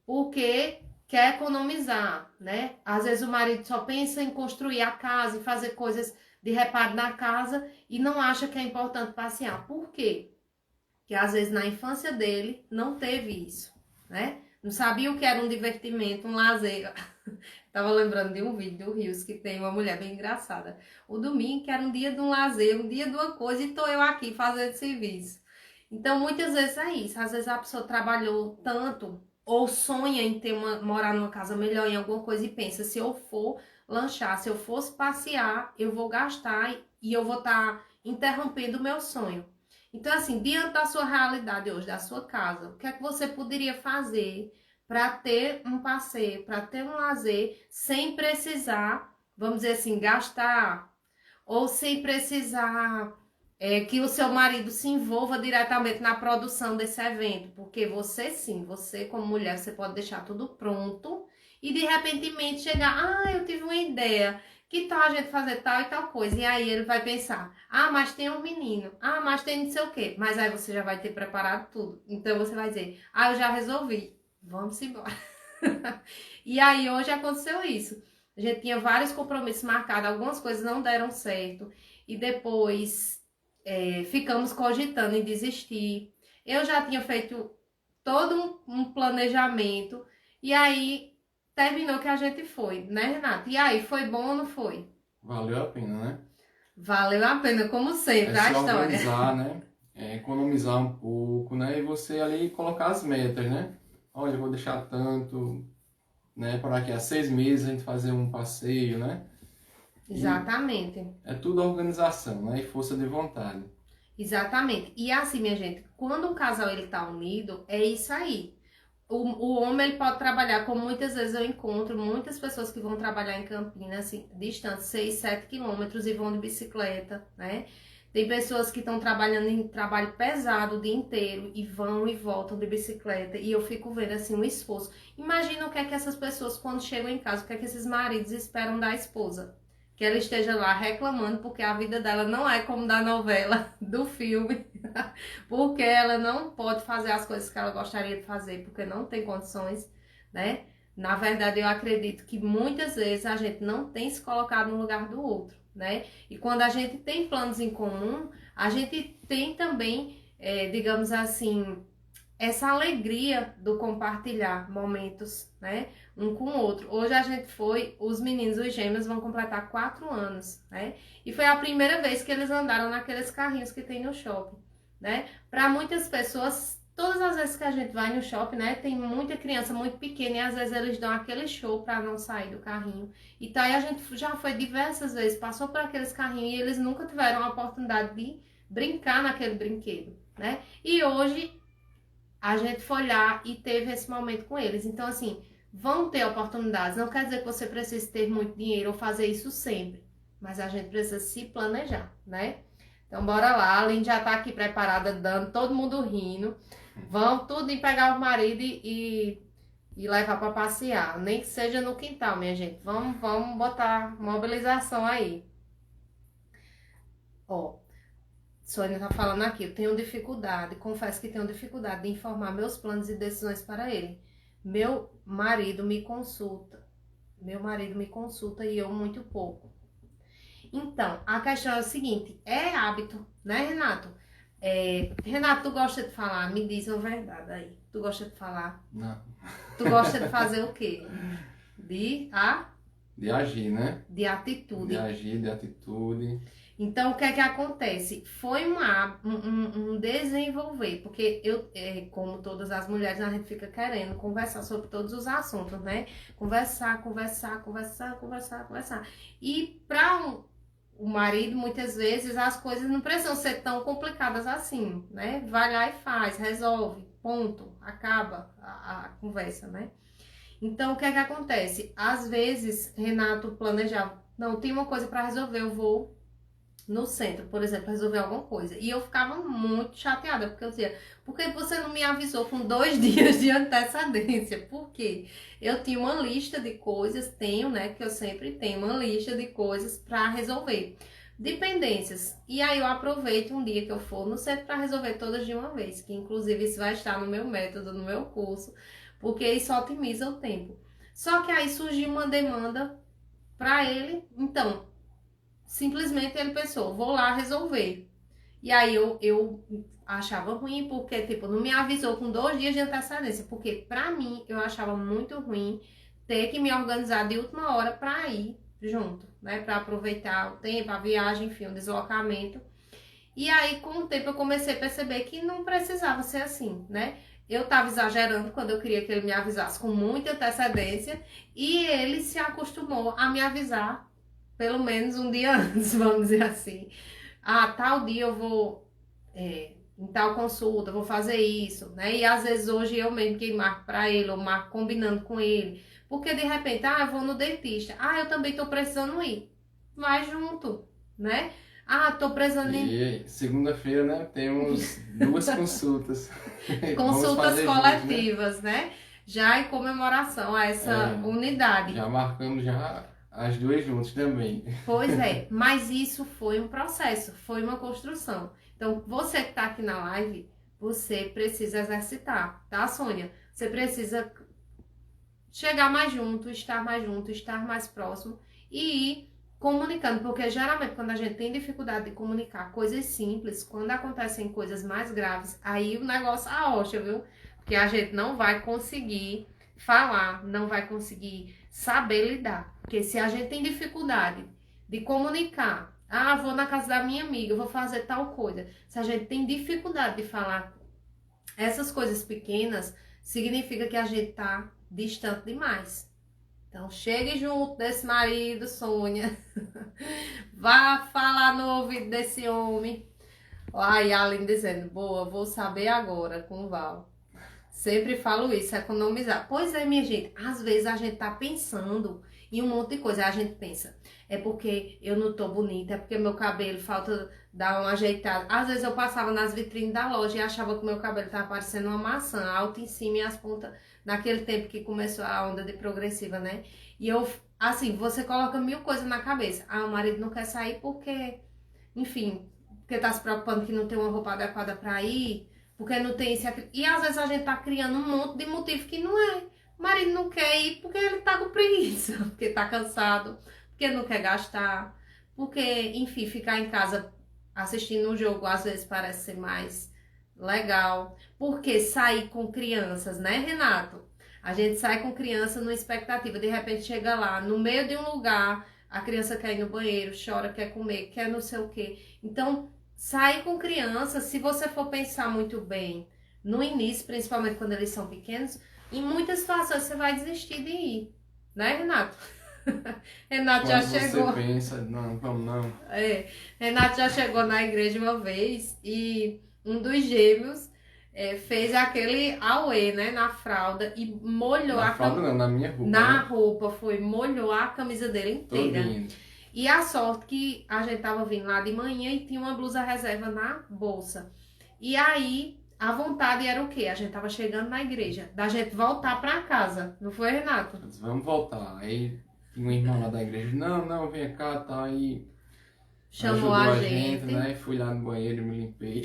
porque quer economizar, né? Às vezes o marido só pensa em construir a casa e fazer coisas de reparo na casa e não acha que é importante passear. Por quê? Porque às vezes na infância dele não teve isso, né? Não sabia o que era um divertimento, um lazer. Tava lembrando de um vídeo do Rios que tem uma mulher bem engraçada. O domingo, que era um dia de um lazer, um dia de uma coisa, e tô eu aqui fazendo serviço. Então, muitas vezes é isso. Às vezes a pessoa trabalhou tanto ou sonha em morar numa casa melhor, em alguma coisa, e pensa, se eu for lanchar, se eu fosse passear, eu vou gastar e eu vou estar interrompendo o meu sonho. Então, assim, diante da sua realidade hoje, da sua casa, o que é que você poderia fazer para ter um passeio, para ter um lazer, sem precisar, vamos dizer assim, gastar, ou sem precisar que o seu marido se envolva diretamente na produção desse evento, porque você sim, você como mulher, você pode deixar tudo pronto e de repente chegar, eu tive uma ideia, que tal a gente fazer tal e tal coisa? E aí ele vai pensar, mas tem um menino, mas tem não sei o quê, mas aí você já vai ter preparado tudo. Então você vai dizer, eu já resolvi, vamos embora. E aí hoje aconteceu isso. A gente tinha vários compromissos marcados, algumas coisas não deram certo. E depois ficamos cogitando em desistir. Eu já tinha feito todo um planejamento. E aí, terminou que a gente foi, né, Renato? E aí, foi bom ou não foi? Valeu a pena, né? Valeu a pena, como É sempre, a se história. organizar, né? É economizar um pouco, né? E você ali colocar as metas, né? Olha, eu vou deixar tanto, né? Para daqui a 6 meses a gente fazer um passeio, né? E Exatamente. é tudo organização, né? E força de vontade. Exatamente. E assim, minha gente, quando um casal ele tá unido, é isso aí. O homem ele pode trabalhar, como muitas vezes eu encontro muitas pessoas que vão trabalhar em Campinas, assim, distante 6, 7 quilômetros e vão de bicicleta, né? Tem pessoas que estão trabalhando em trabalho pesado o dia inteiro e vão e voltam de bicicleta. E eu fico vendo assim um esforço. Imagina o que é que essas pessoas, quando chegam em casa, o que é que esses maridos esperam da esposa. Que ela esteja lá reclamando porque a vida dela não é como da novela, do filme. Porque ela não pode fazer as coisas que ela gostaria de fazer, porque não tem condições, né? Na verdade, eu acredito que muitas vezes a gente não tem se colocado no lugar do outro, né? E quando a gente tem planos em comum, a gente tem também, digamos assim, essa alegria do compartilhar momentos, né, um com o outro. Hoje a gente foi, os meninos, os gêmeos vão completar 4 anos, né, e foi a primeira vez que eles andaram naqueles carrinhos que tem no shopping, né. Para muitas pessoas, todas as vezes que a gente vai no shopping, né, tem muita criança muito pequena e às vezes eles dão aquele show para não sair do carrinho. E tá aí a gente já foi diversas vezes, passou por aqueles carrinhos e eles nunca tiveram a oportunidade de brincar naquele brinquedo, né. E hoje a gente foi lá e teve esse momento com eles. Então, assim, vão ter oportunidades. Não quer dizer que você precise ter muito dinheiro ou fazer isso sempre. Mas a gente precisa se planejar, né? Então, bora lá. A Aline já tá aqui preparada, dando todo mundo rindo. Vão tudo em pegar o marido e levar para passear. Nem que seja no quintal, minha gente. Vamos botar mobilização aí. Ó, Sônia tá falando aqui, eu tenho dificuldade, confesso que tenho dificuldade de informar meus planos e decisões para ele. Meu marido me consulta. Meu marido me consulta e eu muito pouco. Então, a questão é o seguinte, é hábito, né, Renato? Renato, tu gosta de falar? Me diz a verdade aí. Tu gosta de falar? Não. Tu gosta de fazer o quê? De agir, né? De atitude. De agir, de atitude. Então, o que é que acontece? Foi um desenvolver, porque eu, como todas as mulheres, a gente fica querendo conversar sobre todos os assuntos, né? Conversar. E para o marido, muitas vezes, as coisas não precisam ser tão complicadas assim, né? Vai lá e faz, resolve, ponto, acaba a conversa, né? Então, o que é que acontece? Às vezes, Renato planejava, não, tem uma coisa para resolver, eu vou no centro, por exemplo, resolver alguma coisa. E eu ficava muito chateada, porque eu dizia, por que você não me avisou com 2 dias de antecedência? Por quê? Eu tinha uma lista de coisas, tenho, né, que eu sempre tenho uma lista de coisas para resolver. Dependências. E aí eu aproveito um dia que eu for no centro para resolver todas de uma vez, que inclusive isso vai estar no meu método, no meu curso, porque isso otimiza o tempo. Só que aí surgiu uma demanda para ele, então simplesmente ele pensou, vou lá resolver. E aí eu achava ruim, porque, tipo, não me avisou com 2 dias de antecedência. Porque, pra mim, eu achava muito ruim ter que me organizar de última hora pra ir junto, né? Pra aproveitar o tempo, a viagem, enfim, o deslocamento. E aí, com o tempo, eu comecei a perceber que não precisava ser assim, né? Eu tava exagerando quando eu queria que ele me avisasse com muita antecedência. E ele se acostumou a me avisar pelo menos um dia antes, vamos dizer assim. Ah, tal dia eu vou em tal consulta, vou fazer isso, né? E às vezes hoje eu mesmo que marco para ele, ou marco combinando com ele. Porque de repente, eu vou no dentista. Ah, eu também tô precisando ir. Vai junto, né? Ah, tô precisando ir. E segunda-feira, né, temos 2 consultas. Vamos Consultas fazer juntos, coletivas, né? Já em comemoração a essa unidade. Já marcamos já as 2 juntas também. Pois é, mas isso foi um processo, foi uma construção. Então, você que está aqui na live, você precisa exercitar, tá, Sônia? Você precisa chegar mais junto, estar mais próximo e ir comunicando, porque geralmente quando a gente tem dificuldade de comunicar coisas simples, quando acontecem coisas mais graves, aí o negócio arrocha, viu? que a gente não vai conseguir falar, não vai conseguir saber lidar. Porque se a gente tem dificuldade de comunicar, vou na casa da minha amiga, vou fazer tal coisa. Se a gente tem dificuldade de falar essas coisas pequenas, significa que a gente tá distante demais. Então, chegue junto desse marido, Sônia. Vá falar no ouvido desse homem. Aí, a Aline dizendo, boa, vou saber agora com o Val. Sempre falo isso, economizar. Pois é, minha gente, às vezes a gente tá pensando em um monte de coisa. Aí a gente pensa, é porque eu não tô bonita, é porque meu cabelo falta dar uma ajeitada. Às vezes eu passava nas vitrines da loja e achava que meu cabelo tava parecendo uma maçã, alto em cima e as pontas, naquele tempo que começou a onda de progressiva, né? E eu, assim, você coloca mil coisas na cabeça. O marido não quer sair porque, enfim, porque tá se preocupando que não tem uma roupa adequada pra ir, porque não tem isso e aquilo. E às vezes a gente tá criando um monte de motivo que não é. O marido não quer ir porque ele tá com preguiça, porque tá cansado, porque não quer gastar, porque, enfim, ficar em casa assistindo um jogo às vezes parece ser mais legal. Porque sair com crianças, né, Renato? A gente sai com criança numa expectativa, de repente chega lá, no meio de um lugar, a criança quer ir no banheiro, chora, quer comer, quer não sei o quê. Então, sair com criança, se você for pensar muito bem, no início, principalmente quando eles são pequenos, em muitas situações você vai desistir de ir, né, Renato? Renato já Quando você chegou. pensa, não, vamos não. Renato já chegou na igreja uma vez e um dos gêmeos fez aquele auê, né, na fralda e molhou Na fralda não, na minha roupa. na né? roupa, molhou a camisa dele inteira. Todinho. E a sorte que a gente tava vindo lá de manhã e tinha uma blusa reserva na bolsa. E aí, a vontade era o quê? A gente tava chegando na igreja, da gente voltar pra casa. Não foi, Renato? Mas vamos voltar. Aí tinha um irmão lá da igreja, não, vem cá, tá aí. Chamou Ajudou a gente. né? Fui lá no banheiro, me limpei.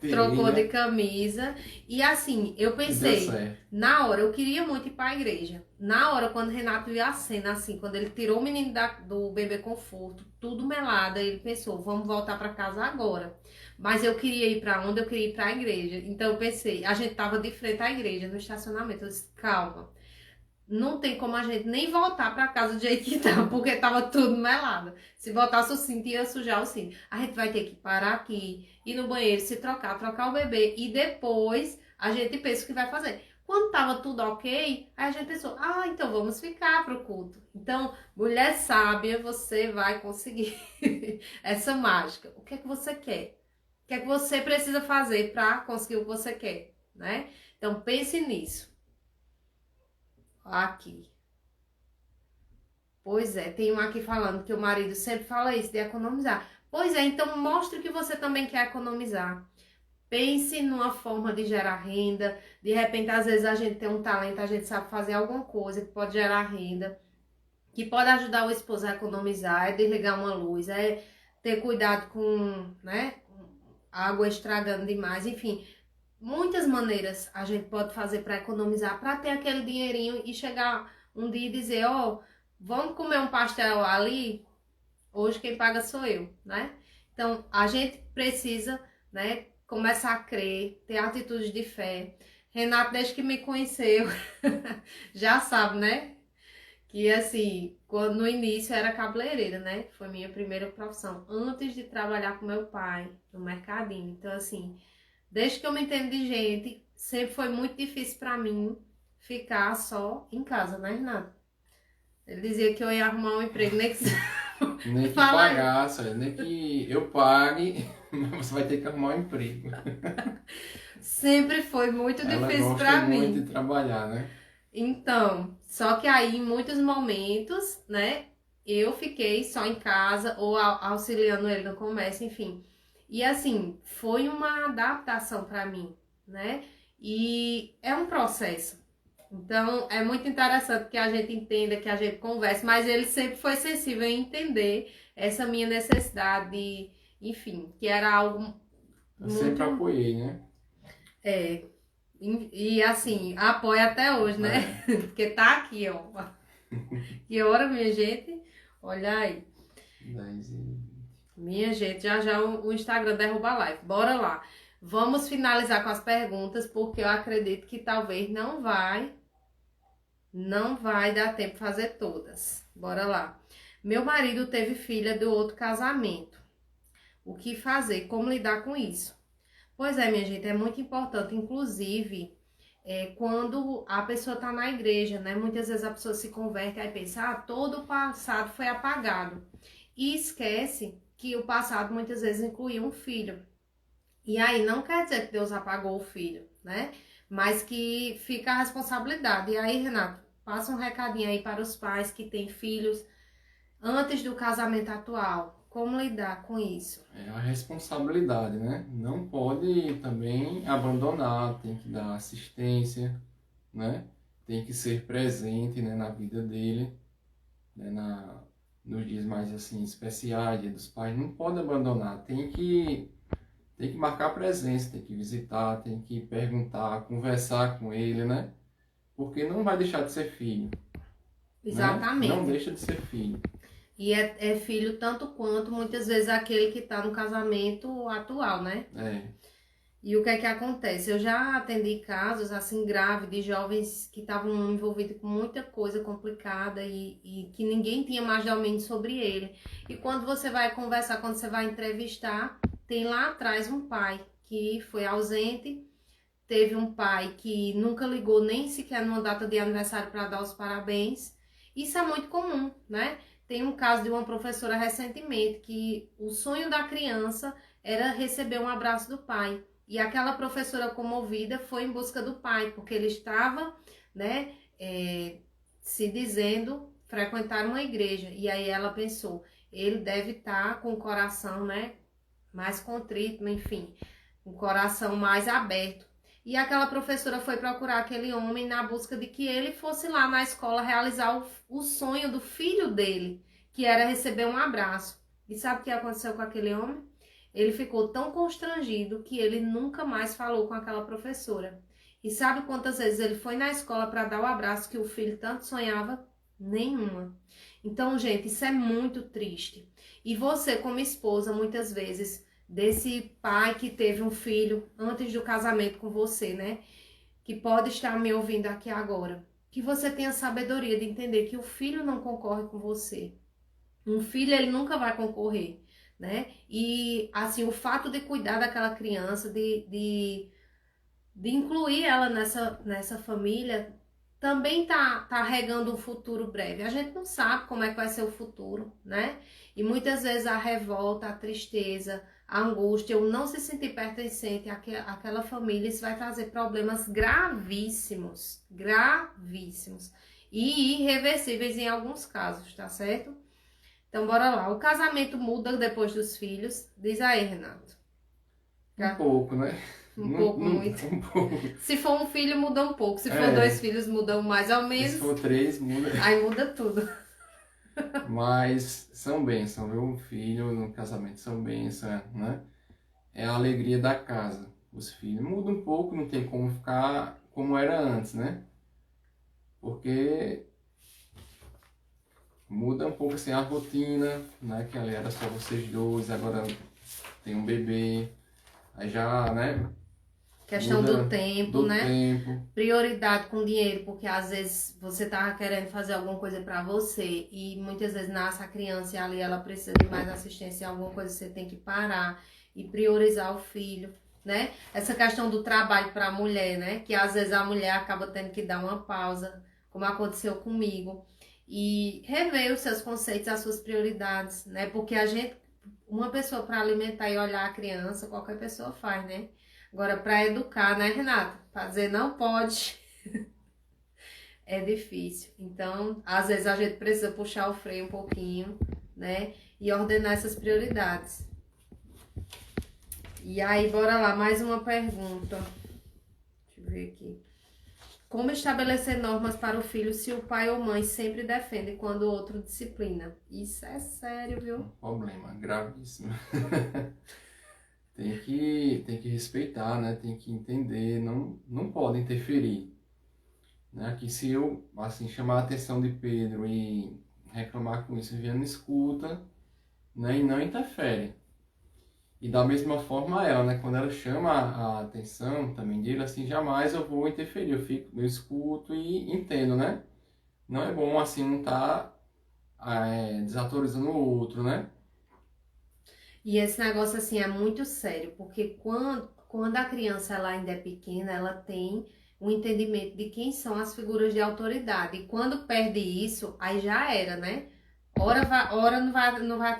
Trocou de camisa. E assim, eu E deu pensei, certo. na hora, eu queria muito ir pra igreja. Na hora, quando o Renato viu a cena, assim, quando ele tirou o menino do bebê conforto, tudo melado, ele pensou, vamos voltar pra casa agora. Mas eu queria ir pra onde? Eu queria ir pra igreja. Então eu pensei, a gente tava de frente à igreja, no estacionamento. Eu disse, calma. Não tem como a gente nem voltar pra casa do jeito que tá, porque tava tudo melado. Se botasse o cinto, ia sujar o cinto. A gente vai ter que parar aqui, ir no banheiro, se trocar o bebê e depois a gente pensa o que vai fazer. Quando tava tudo ok, aí a gente pensou, então vamos ficar pro culto. Então, mulher sábia, você vai conseguir essa mágica. O que é que você quer? O que é que você precisa fazer pra conseguir o que você quer, né? Então, pense nisso. Aqui. Pois é, tem um aqui falando que o marido sempre fala isso, de economizar. Pois é, então mostre que você também quer economizar. Pense numa forma de gerar renda. De repente, às vezes a gente tem um talento, a gente sabe fazer alguma coisa que pode gerar renda, que pode ajudar o esposo a economizar, é desligar uma luz, é ter cuidado com, né, água estragando demais, enfim. Muitas maneiras a gente pode fazer para economizar, para ter aquele dinheirinho e chegar um dia e dizer, vamos comer um pastel ali, hoje quem paga sou eu, né? Então, a gente precisa, né, começar a crer, ter atitudes de fé. Renato, desde que me conheceu, já sabe, né? Que assim, quando no início era cabeleireira, né? Foi minha primeira profissão, antes de trabalhar com meu pai no mercadinho. Então, assim, desde que eu me entendo de gente, sempre foi muito difícil pra mim ficar só em casa, né, Renato? Ele dizia que eu ia arrumar um emprego, nem que... Nem que Fala aí. pagasse, nem que eu pague, mas você vai ter que arrumar um emprego. Sempre foi muito Ela difícil gosta pra muito mim. de trabalhar, né? Então, só que aí em muitos momentos, né, eu fiquei só em casa ou auxiliando ele no comércio, enfim. E assim, foi uma adaptação pra mim, né? E é um processo. Então, é muito interessante que a gente entenda, que a gente converse, mas ele sempre foi sensível em entender essa minha necessidade, enfim, que era algo Eu sempre muito... apoiei, né? E assim, apoia até hoje, né? É. Porque tá aqui, ó. Que hora, minha gente? Olha aí. 10 e... Minha gente, já já o Instagram derruba a live. Bora lá. Vamos finalizar com as perguntas, porque eu acredito que talvez não vai dar tempo de fazer todas. Bora lá. Meu marido teve filha do outro casamento. O que fazer? Como lidar com isso? Pois é, minha gente, é muito importante, inclusive, quando a pessoa está na igreja, né? Muitas vezes a pessoa se converte e pensa, todo o passado foi apagado. E esquece que o passado muitas vezes incluía um filho. E aí não quer dizer que Deus apagou o filho, né? Mas que fica a responsabilidade. E aí, Renato, passa um recadinho aí para os pais que têm filhos antes do casamento atual. Como lidar com isso? É a responsabilidade, né? Não pode também abandonar, tem que dar assistência, né? Tem que ser presente, né, na vida dele, né, nos dias mais assim especiais, dia dos pais, não pode abandonar, tem que marcar presença, tem que visitar, tem que perguntar, conversar com ele, né? Porque não vai deixar de ser filho, né? Não Exatamente. deixa de ser filho. E é filho tanto quanto, muitas vezes, aquele que está no casamento atual, né? É, E o que é que acontece? Eu já atendi casos, assim, graves, de jovens que estavam envolvidos com muita coisa complicada e que ninguém tinha mais domínio sobre ele. E quando você vai conversar, quando você vai entrevistar, tem lá atrás um pai que foi ausente, teve um pai que nunca ligou nem sequer numa data de aniversário para dar os parabéns. Isso é muito comum, né? Tem um caso de uma professora recentemente que o sonho da criança era receber um abraço do pai. E aquela professora comovida foi em busca do pai, porque ele estava, né, se dizendo frequentar uma igreja. E aí ela pensou, ele deve estar com o coração, né, mais contrito, enfim, um coração mais aberto. E aquela professora foi procurar aquele homem na busca de que ele fosse lá na escola realizar o sonho do filho dele, que era receber um abraço. E sabe o que aconteceu com aquele homem? Ele ficou tão constrangido que ele nunca mais falou com aquela professora. E sabe quantas vezes ele foi na escola para dar o abraço que o filho tanto sonhava? Nenhuma. Então, gente, isso é muito triste. E você, como esposa, muitas vezes desse pai que teve um filho antes do casamento com você, né? Que pode estar me ouvindo aqui agora. Que você tenha sabedoria de entender que o filho não concorre com você. Um filho, ele nunca vai concorrer, né? E, assim, o fato de cuidar daquela criança, de incluir ela nessa família, também tá regando um futuro breve. A gente não sabe como é que vai ser o futuro, né? E muitas vezes a revolta, a tristeza, a angústia, o não se sentir pertencente àquela família, isso vai trazer problemas gravíssimos, gravíssimos e irreversíveis em alguns casos, tá certo? Então, bora lá. O casamento muda depois dos filhos? Diz aí, Renato. um pouco, né? Um pouco, Não, muito. um pouco. Se for um filho, muda um pouco. Se for É, dois filhos, mudam mais ou se menos. for três, muda. Aí muda tudo. Mas são bênçãos, viu? Um filho no casamento são bênçãos, né? É a alegria da casa. Os filhos muda um pouco, não tem como ficar como era antes, né? Porque muda um pouco assim a rotina, né? Que ali era só vocês dois, agora tem um bebê, aí já, né? Questão Muda do tempo, do né? tempo. Prioridade com dinheiro, porque às vezes você tá querendo fazer alguma coisa pra você e muitas vezes nasce a criança e ali ela precisa de mais assistência, alguma coisa você tem que parar e priorizar o filho, né? Essa questão do trabalho pra mulher, né? Que às vezes a mulher acaba tendo que dar uma pausa, como aconteceu comigo, e rever os seus conceitos, as suas prioridades, né? Porque uma pessoa para alimentar e olhar a criança, qualquer pessoa faz, né? Agora, para educar, né, Renata? Fazer não pode, é difícil. Então, às vezes a gente precisa puxar o freio um pouquinho, né? E ordenar essas prioridades. E aí, bora lá, mais uma pergunta. Deixa eu ver aqui. Como estabelecer normas para o filho se o pai ou mãe sempre defende quando o outro disciplina? Isso é sério, viu? Um problema gravíssimo. Tem que respeitar, né? Tem que entender, não pode interferir. Né? Que se eu assim, chamar a atenção de Pedro e reclamar com isso, Viviane escuta, né? E não interfere. E da mesma forma ela, né? Quando ela chama a atenção também dele, assim, jamais eu vou interferir. Eu escuto e entendo, né? Não é bom, assim, um tá desautorizando o outro, né? E esse negócio assim é muito sério, porque quando a criança ela ainda é pequena, ela tem um entendimento de quem são as figuras de autoridade. E quando perde isso, aí já era, né? Ora não vai